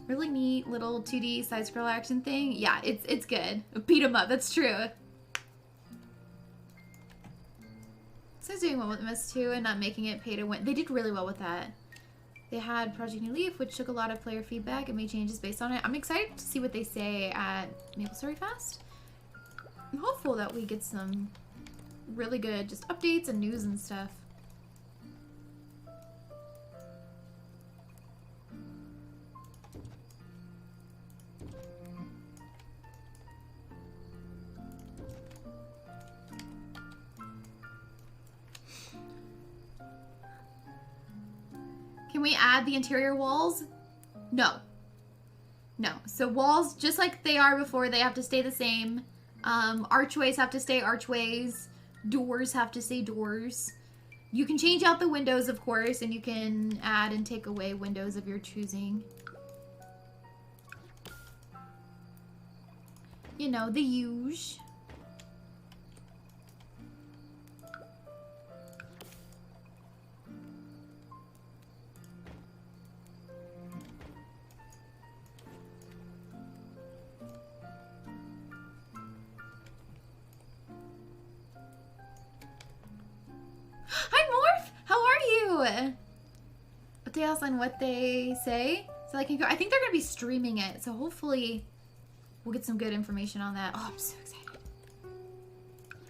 Really neat little 2D side scroll action thing. Yeah, it's good. Beat 'em up, that's true. So I was doing well with MS2 and not making it pay to win. They did really well with that. They had Project New Leaf, which took a lot of player feedback and made changes based on it. I'm excited to see what they say at MapleStory Fest. I'm hopeful that we get some really good just updates and news and stuff. Can we add the interior walls? No. No. So walls, just like they are before, they have to stay the same. Archways have to stay archways. Doors have to stay doors. You can change out the windows, of course, and you can add and take away windows of your choosing. You know, the huge. Hi, Morph! How are you? Updates on what they say, so I can go. I think they're gonna be streaming it, so hopefully we'll get some good information on that. Oh, I'm so excited.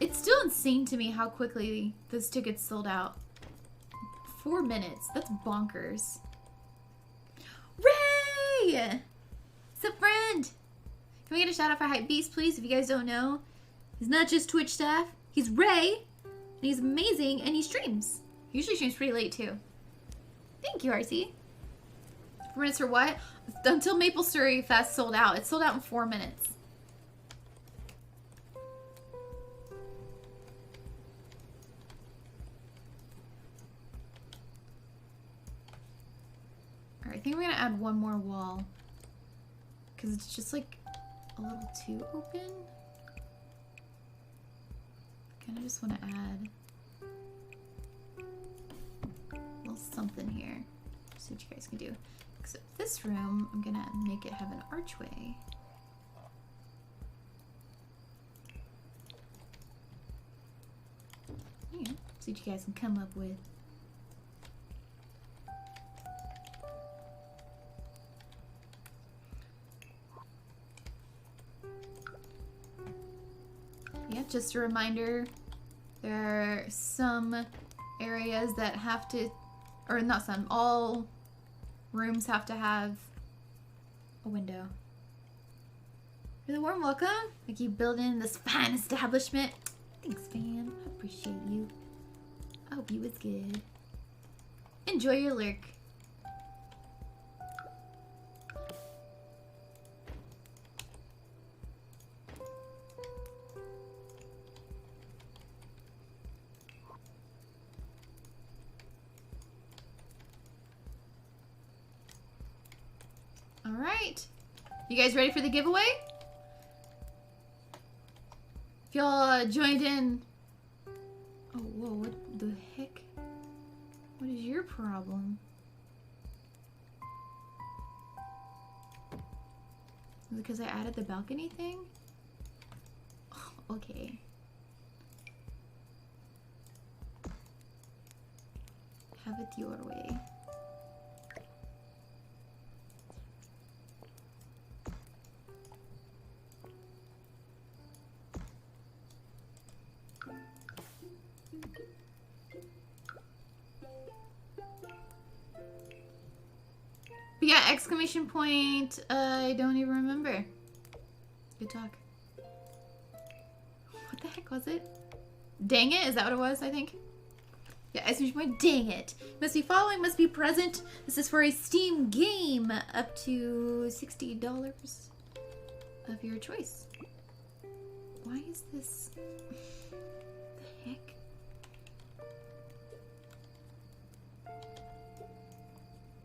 It's still insane to me how quickly those tickets sold out. 4 minutes. That's bonkers. Ray! Sup, friend? Can we get a shout out for Hype Beast, please? If you guys don't know, he's not just Twitch staff. He's Ray. And he's amazing, and he streams. He usually streams pretty late, too. Thank you, RC. 4 minutes for what? Until Maple Story Fest sold out. It sold out in 4 minutes. Alright, I think we're gonna add one more wall. Because it's just like a little too open. Kind of just want to add a little something here. See what you guys can do. Except this room, I'm gonna make it have an archway. Yeah, see what you guys can come up with. Yeah, just a reminder, there are some areas that have to, or not some, all rooms have to have a window. You're the warm welcome. I keep building this fine establishment. Thanks, fam. I appreciate you. I hope you was good. Enjoy your lurk. All right. You guys ready for the giveaway? If y'all joined in... Oh, whoa, what the heck? What is your problem? Is it because I added the balcony thing? Oh, okay. Have it your way. But yeah, exclamation point, I don't even remember. Good talk. What the heck was it? Dang it, is that what it was, I think? Yeah, exclamation point, dang it. Must be following, must be present. This is for a Steam game up to $60 of your choice. Why is this? The heck?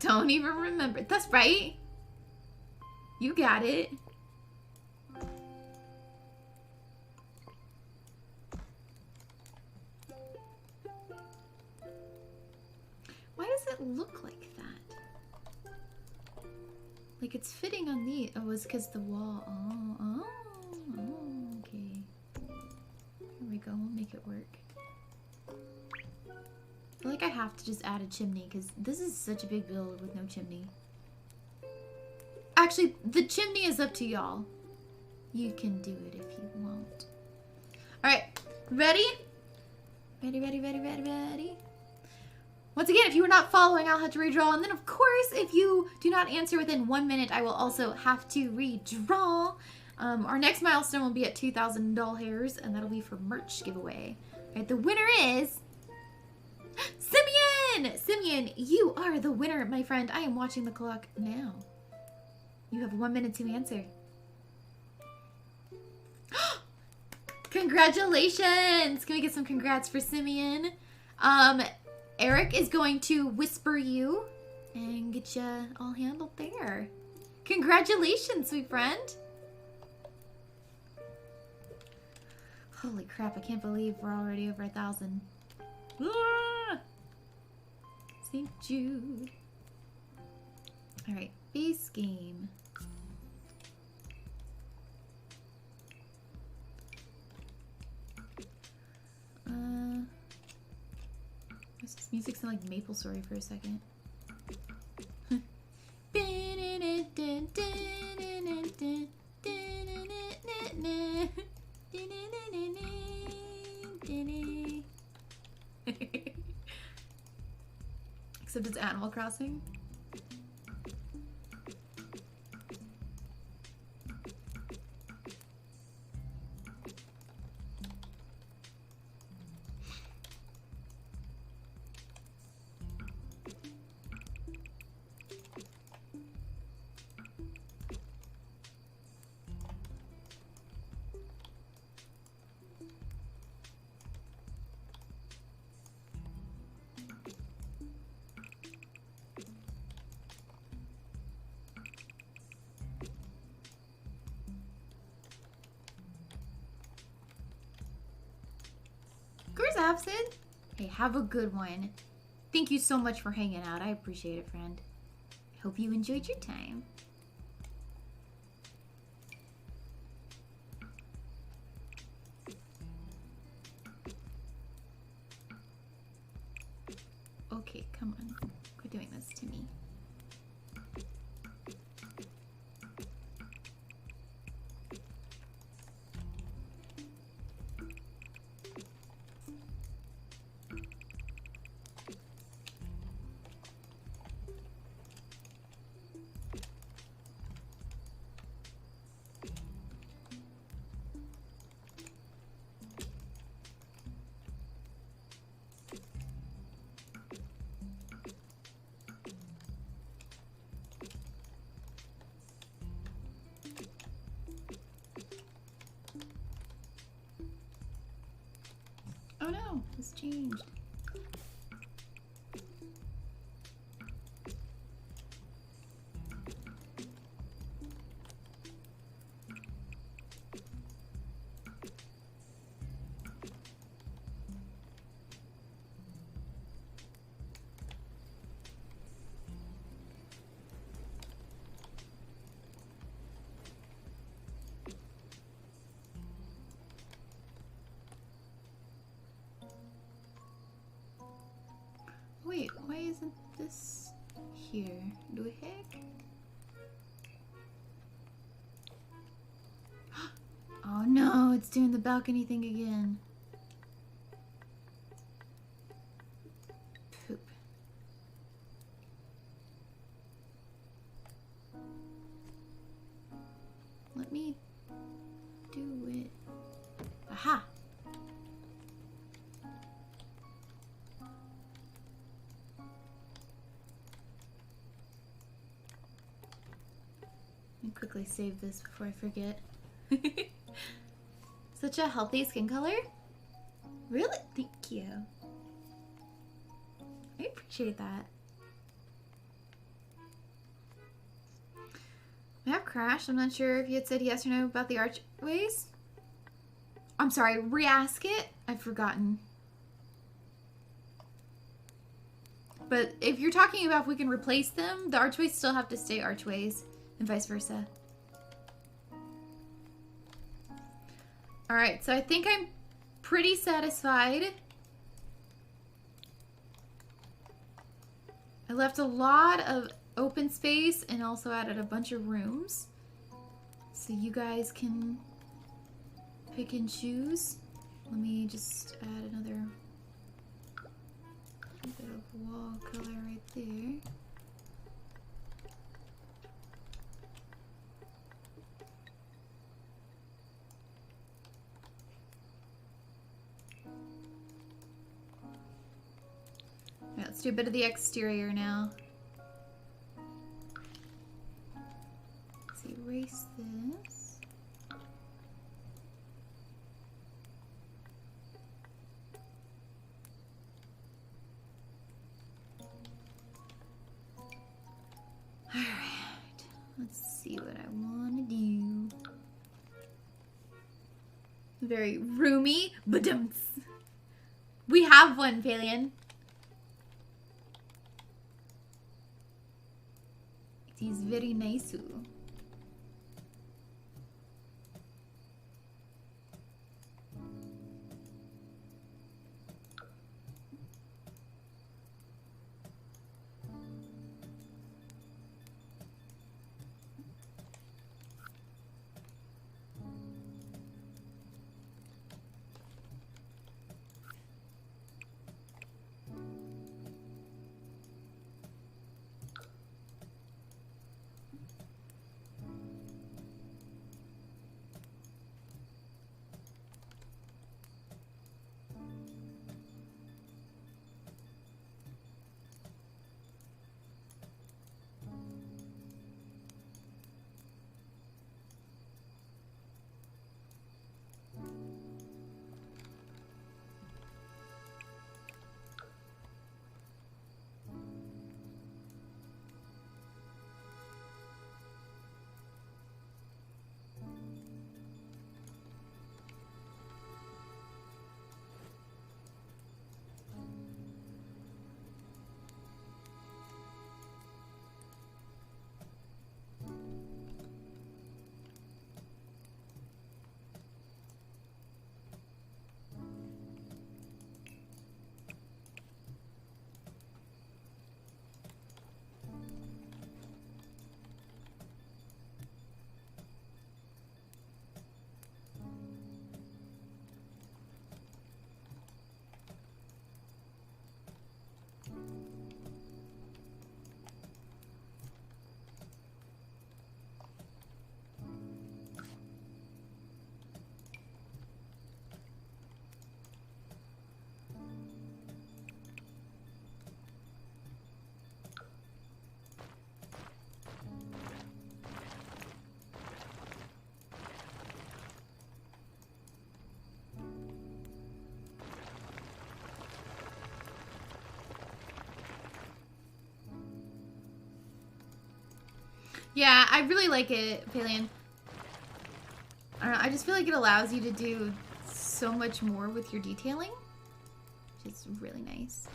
Don't even remember. That's right. You got it. Why does it look like that? Like it's fitting on the... Oh, it's because the wall... Oh, okay. Here we go. We'll make it work. I feel like I have to just add a chimney because this is such a big build with no chimney. Actually, the chimney is up to y'all. You can do it if you want. Alright, ready? Ready? Once again, if you are not following, I'll have to redraw. And then, of course, if you do not answer within 1 minute, I will also have to redraw. Our next milestone will be at 2,000 doll hairs, and that'll be for merch giveaway. Alright, the winner is... Simeon, you are the winner, my friend. I am watching the clock now. You have 1 minute to answer. Congratulations! Can we get some congrats for Simeon? Eric is going to whisper you and get you all handled there. Congratulations, sweet friend. Holy crap, I can't believe we're already over 1,000. Ah! St. Jude. Alright, base game. Does this music sound like Maple Story for a second? Except it's Animal Crossing. Of course, Absent. Hey, have a good one. Thank you so much for hanging out. I appreciate it, friend. I hope you enjoyed your time. Okay, come on. Quit doing this to me. Oh no, it's changed. Wait, why isn't this here? Do a heck? Oh no, it's doing the balcony thing again. Poop. Let me do it. Aha! Let me quickly save this before I forget. Such a healthy skin color? Really? Thank you. I appreciate that. Map crashed. I'm not sure if you had said yes or no about the archways. I'm sorry, re-ask it. I've forgotten. But if you're talking about if we can replace them, the archways still have to stay archways, and vice versa. Alright, so I think I'm pretty satisfied. I left a lot of open space and also added a bunch of rooms. So you guys can pick and choose. Let me just add another bit of wall color right there. Let's Let's do a bit of the exterior now. Let's erase this. Alright. Let's see what I want to do. Very roomy. Badumts. We have one, Palian. It is very nice. Yeah, I really like it, Palian. I don't know, I just feel like it allows you to do so much more with your detailing, which is really nice.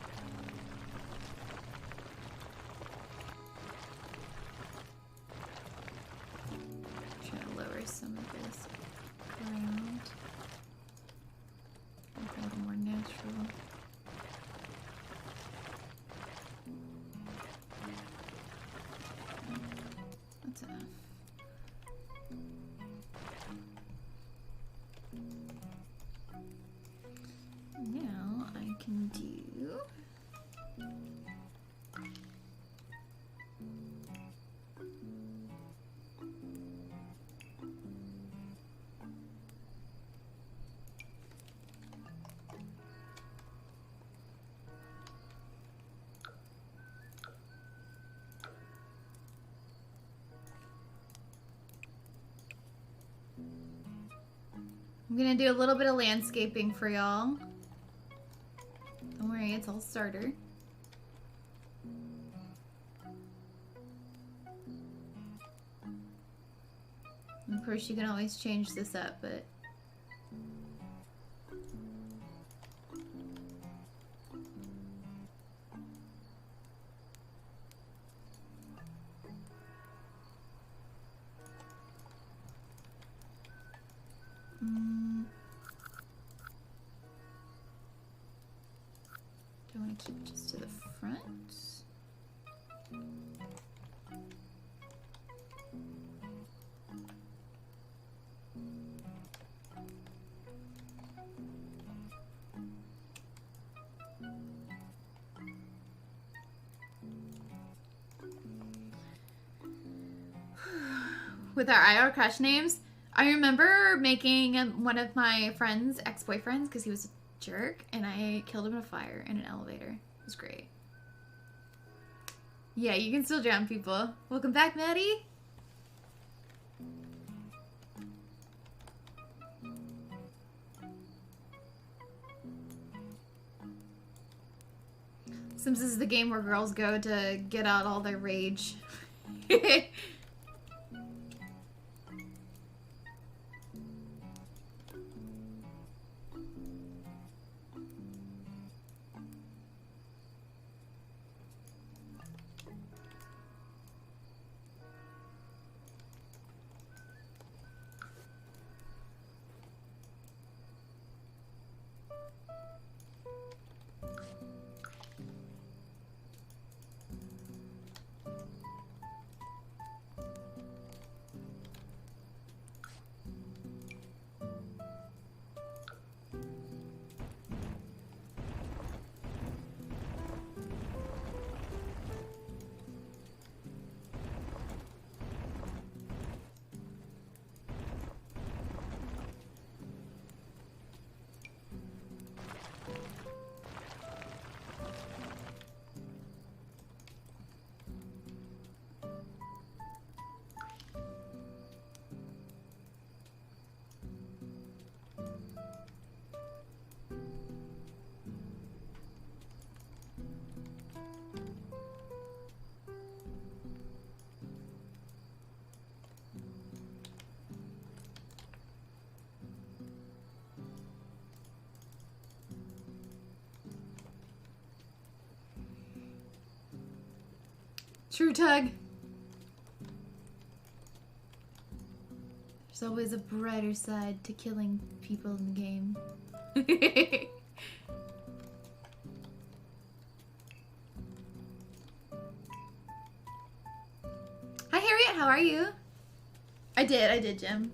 Try to lower some of this ground. Make it a little more natural. That's enough. Now I can do I'm gonna do a little bit of landscaping for y'all. Don't worry, it's all starter. Of course, you can always change this up, but do I want to keep just to the front? With our IR crush names, I remember making one of my friends' ex-boyfriends because he was a jerk, and I killed him in a fire in an elevator. It was great. Yeah, you can still drown people. Welcome back, Maddie. Sims is the game where girls go to get out all their rage. True tug. There's always a brighter side to killing people in the game. Hi Harriet, how are you? I did, Jim.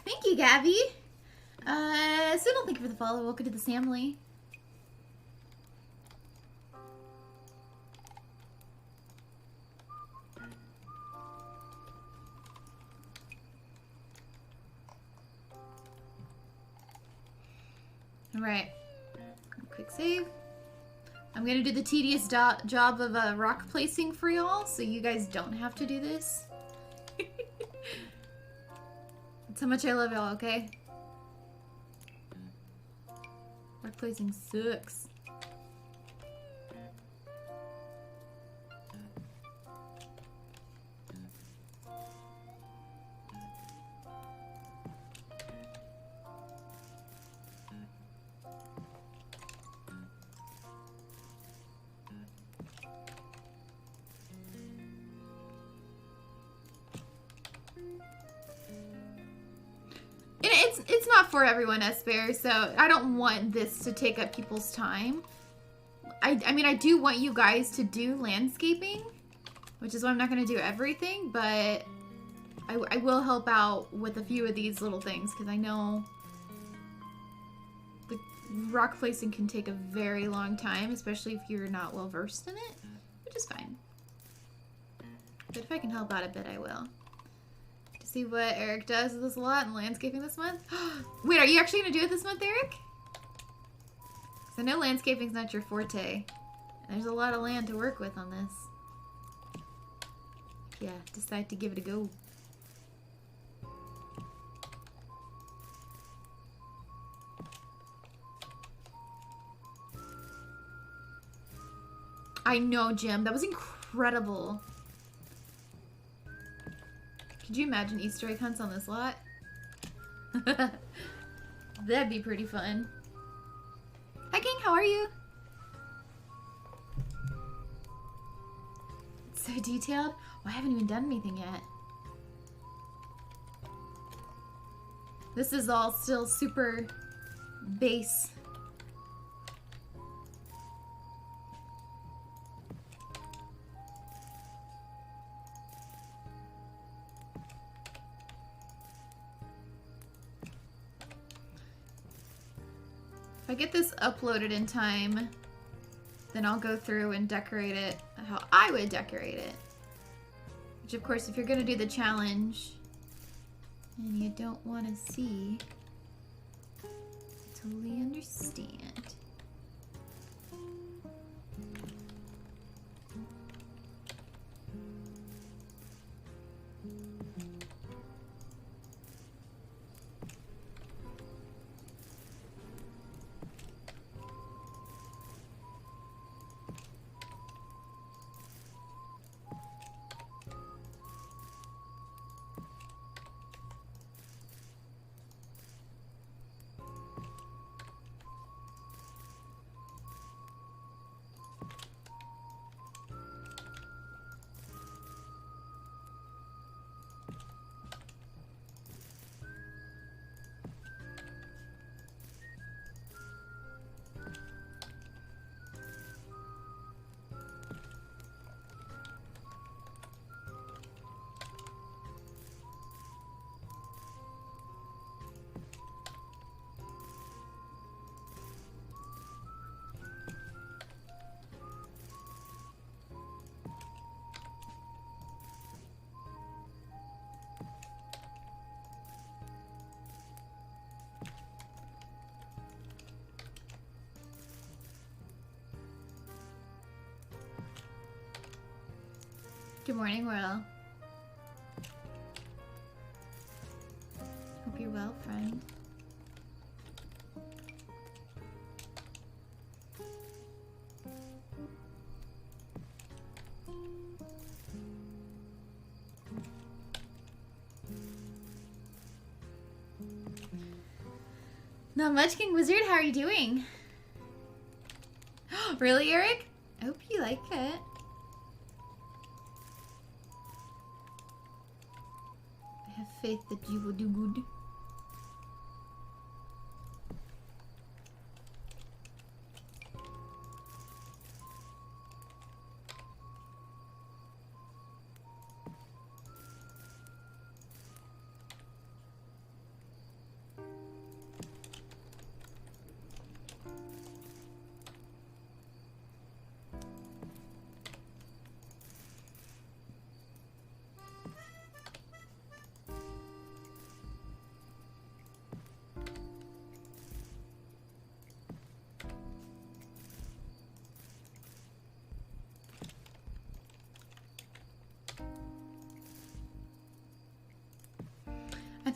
Thank you, Gabby. Sunil, thank you for the follow. Welcome to the Samily. All right. Quick save. I'm gonna do the tedious job of rock placing for y'all, so you guys don't have to do this. That's how much I love y'all, okay? Rock placing sucks. It's not for everyone, Esper, so I don't want this to take up people's time. I mean, I do want you guys to do landscaping, which is why I'm not going to do everything, but I will help out with a few of these little things, because I know the rock placing can take a very long time, especially if you're not well versed in it, which is fine. But if I can help out a bit, I will. See what Eric does with this lot in landscaping this month. Wait, are you actually going to do it this month, Eric? Because I know landscaping's not your forte. And there's a lot of land to work with on this. Yeah, decide to give it a go. I know, Jim. That was incredible. Could you imagine Easter egg hunts on this lot? That'd be pretty fun. Hi, King. How are you? It's so detailed. Oh, I haven't even done anything yet. This is all still super base. If I get this uploaded in time, then I'll go through and decorate it how I would decorate it. Which, of course, if you're going to do the challenge and you don't want to see, I totally understand. Good morning, Will. Hope you're well, friend. Not much, King Wizard. How are you doing? Really, Eric? I hope you like it. I have faith that you will do good.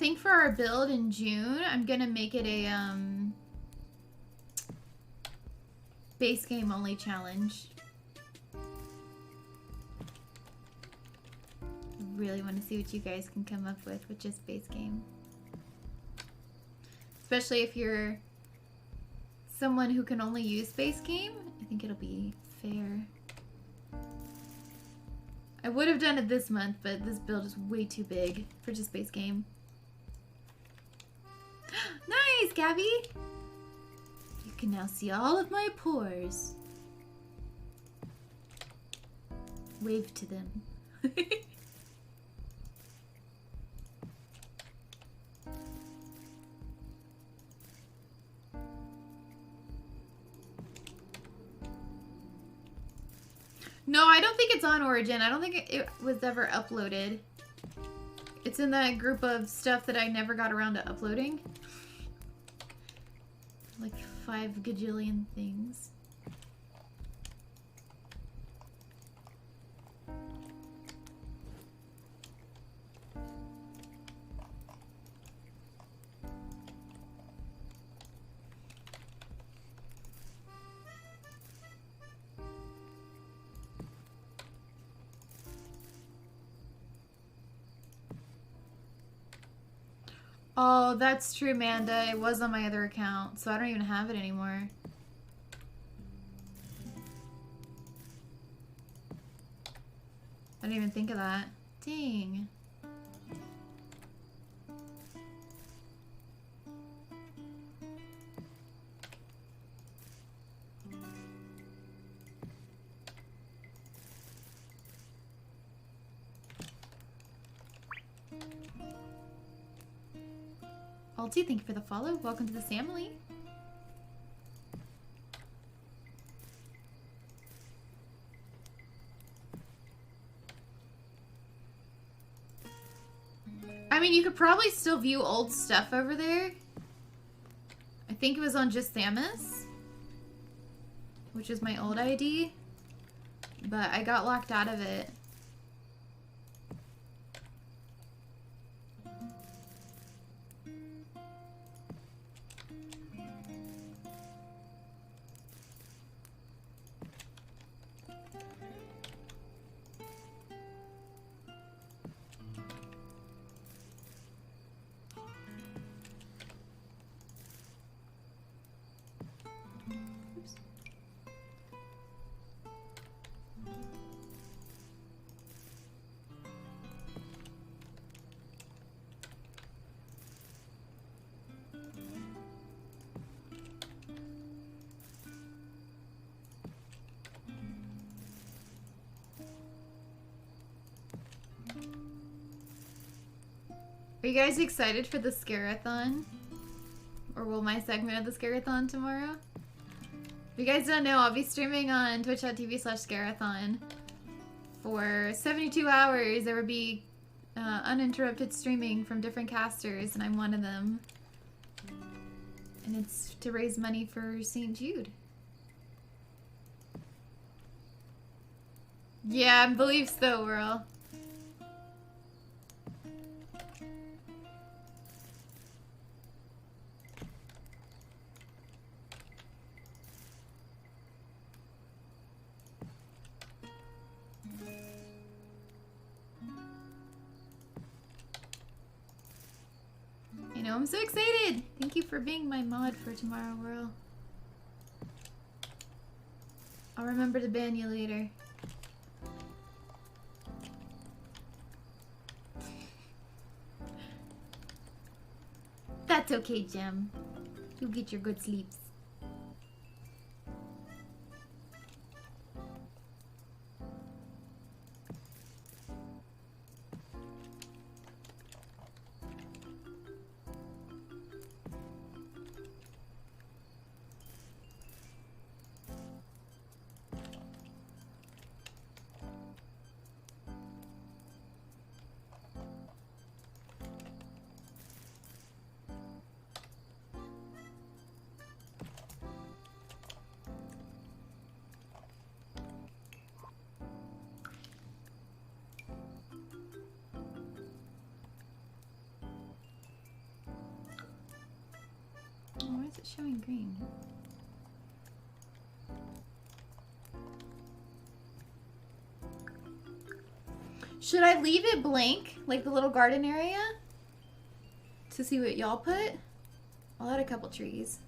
think for our build in June, I'm gonna make it a base game only challenge. Really want to see what you guys can come up with just base game. Especially if you're someone who can only use base game, I think it'll be fair. I would have done it this month, but this build is way too big for just base game. Nice, Gabby! You can now see all of my pores. Wave to them. No, I don't think it's on Origin. I don't think it was ever uploaded. It's in that group of stuff that I never got around to uploading. Like 5 gajillion things. Oh, that's true, Amanda. It was on my other account, so I don't even have it anymore. I didn't even think of that. Dang. Alti, thank you for the follow. Welcome to the Samily. I mean, you could probably still view old stuff over there. I think it was on just Samus, which is my old ID, but I got locked out of it. Are you guys excited for the Scarathon? Or will my segment of the Scarathon tomorrow? If you guys don't know, I'll be streaming on twitch.tv/Scarathon for 72 hours. There will be uninterrupted streaming from different casters, and I'm one of them. And it's to raise money for St. Jude. Yeah, I believe so, Whirl. I know, I'm so excited! Thank you for being my mod for tomorrow, Whirl. I'll remember to ban you later. That's okay, Gem. You get your good sleeps. it showing green? Should I leave it blank, like the little garden area, to see what y'all put? I'll add a couple trees.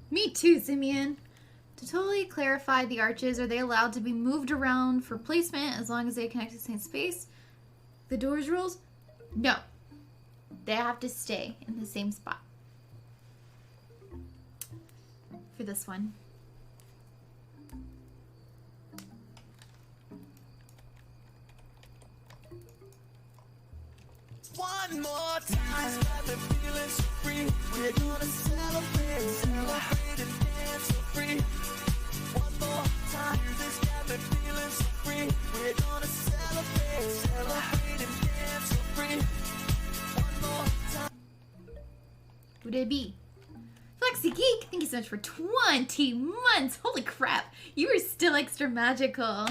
Me too, Simeon. To totally clarify the arches, are they allowed to be moved around for placement as long as they connect to the same space? The doors rules? No. They have to stay in the same spot. For this one. One more time, got me feeling so free. We're gonna celebrate, celebrate and dance so free. One more time, this got me feeling so free. We're gonna celebrate, celebrate and dance so free. One more time. Who'd it be? Flexi Geek, thank you so much for 20 months. Holy crap, you are still extra magical.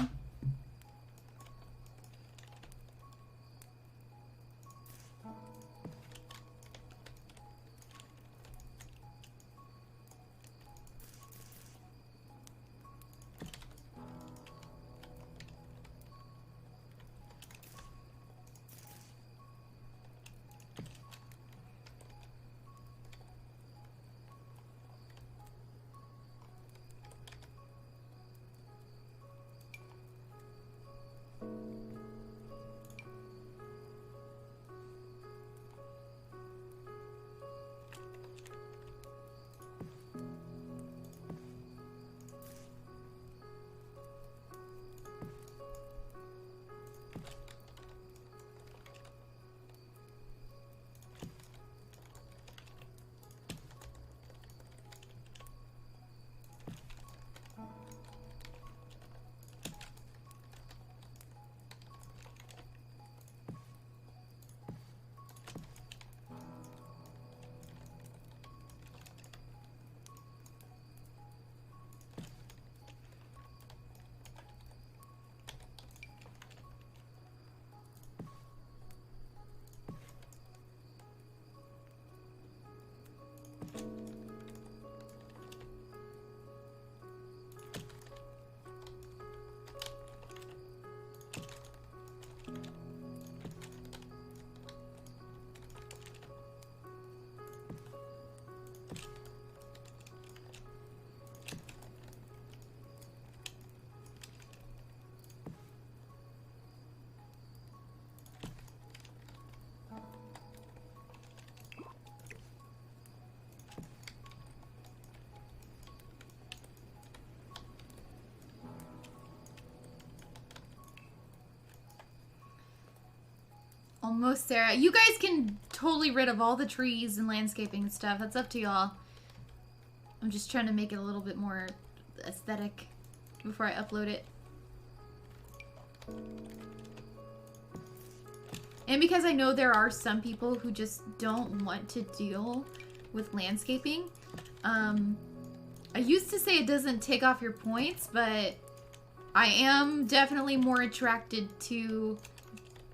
Almost there. You guys can totally rid of all the trees and landscaping and stuff. That's up to y'all. I'm just trying to make it a little bit more aesthetic before I upload it. And because I know there are some people who just don't want to deal with landscaping. I used to say it doesn't take off your points, but I am definitely more attracted to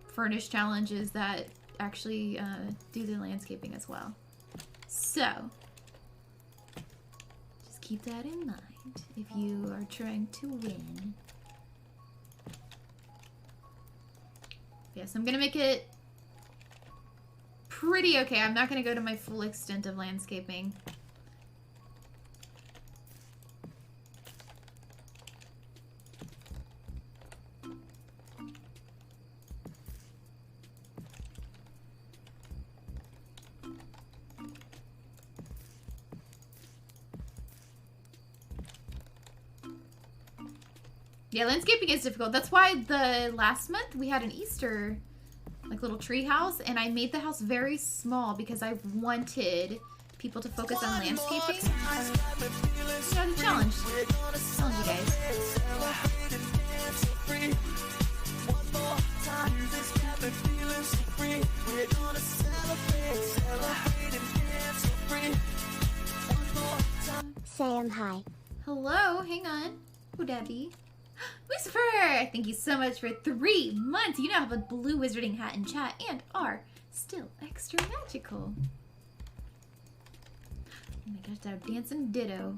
Furnish challenges that actually do the landscaping as well. So, just keep that in mind if you are trying to win. Yes, I'm gonna make it pretty okay. I'm not gonna go to my full extent of landscaping. Yeah, landscaping is difficult. That's why the last month we had an Easter like little tree house, and I made the house very small because I wanted people to focus on landscaping. Yeah, the challenge. Challenge you guys. Seum, hi. Hello, hang on. Who Debbie? Lucifer! Thank you so much for 3 months. You now have a blue wizarding hat in chat and are still extra magical. Oh my gosh, that dancing ditto.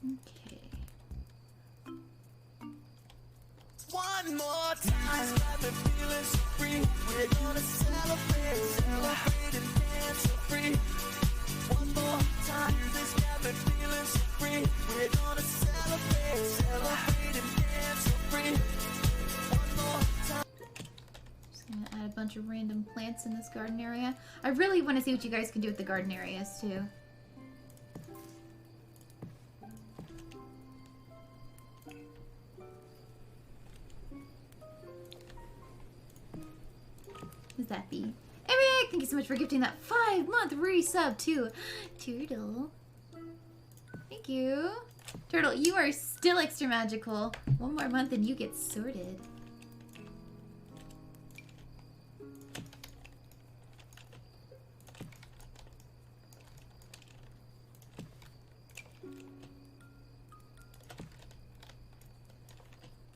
Okay. One more time, got me feeling so free. We're gonna celebrate, celebrate and dance so free. One more time, this got me feeling so free. We're gonna celebrate, celebrate and dance so free. One more time. Just gonna add a bunch of random plants in this garden area. I really want to see what you guys can do with the garden areas too. Who's that be? Eric, thank you so much for gifting that 5-month resub to Turtle. Thank you. Turtle, you are still extra magical. 1 more month and you get sorted.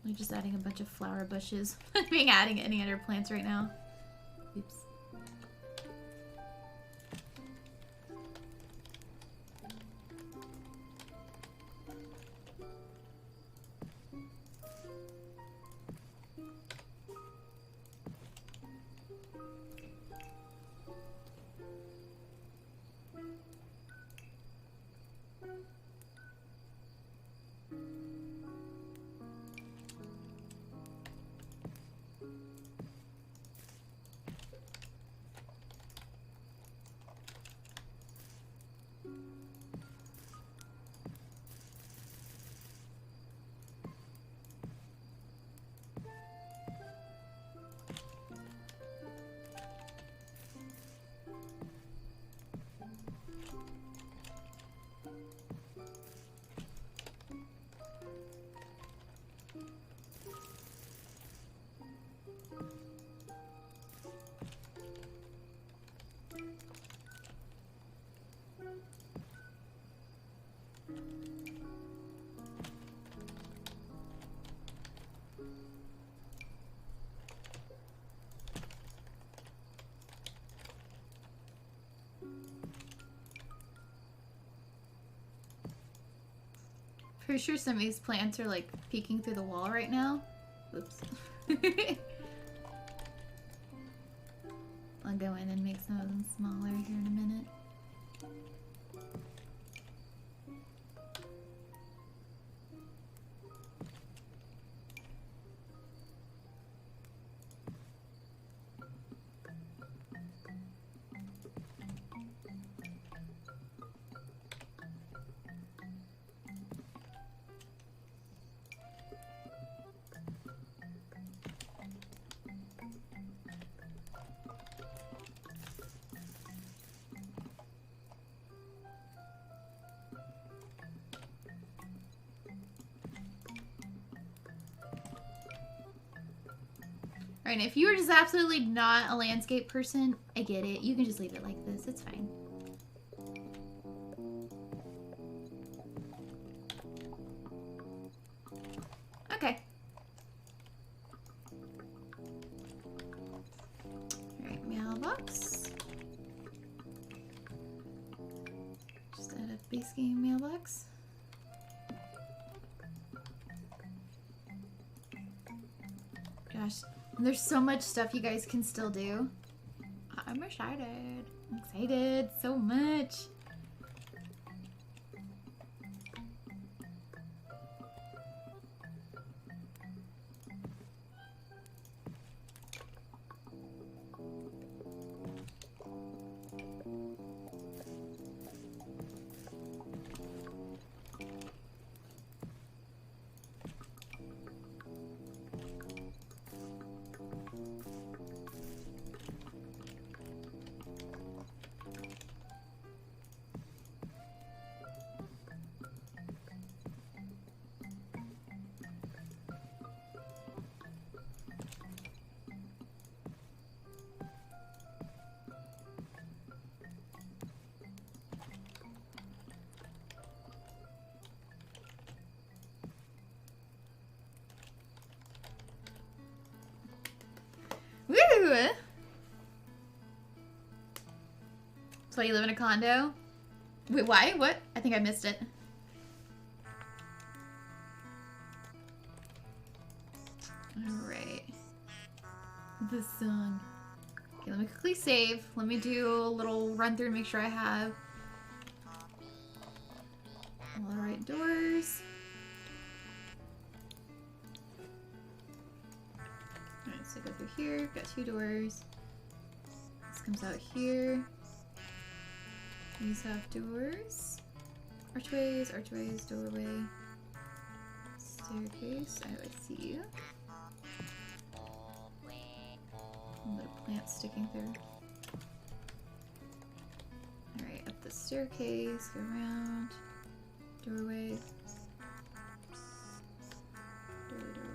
I'm just adding a bunch of flower bushes. I'm being adding any other plants right now. Oops. Pretty sure some of these plants are like peeking through the wall right now. Oops. I'll go in and make some of them smaller here in a minute. Alright, if you were just absolutely not a landscape person, I get it. You can just leave it like this. It's fine. Okay. Alright, mailbox. Just add a base game mailbox. Gosh, there's so much stuff you guys can still do. I'm excited. I'm excited so much. Woo! So you live in a condo? Wait, why? What? I think I missed it. Alright. The song. Okay, let me quickly save. Let me do a little run through and make sure I have all the right doors. Alright, so go through here. Got 2 doors. This comes out here. These have doors. Archways, archways, doorway. Staircase. I see you. A little plant sticking through. Alright, up the staircase, go around. Doorway. Doorway.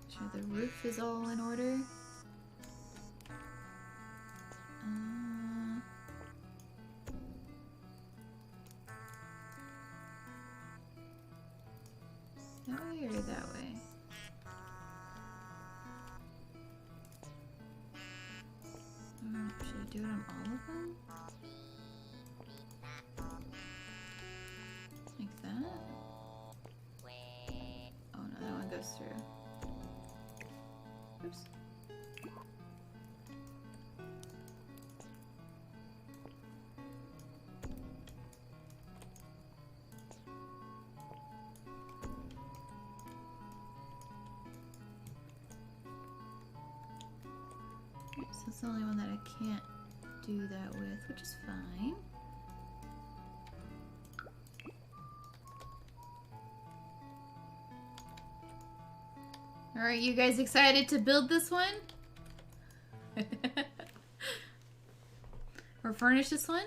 Sure the roof is all in order. That way or that way? Should I do it on all of them? Like that? Oh no, that one goes through. Oops. So that's the only one that I can't do that with, which is fine. Alright, you guys excited to build this one? Or furnish this one?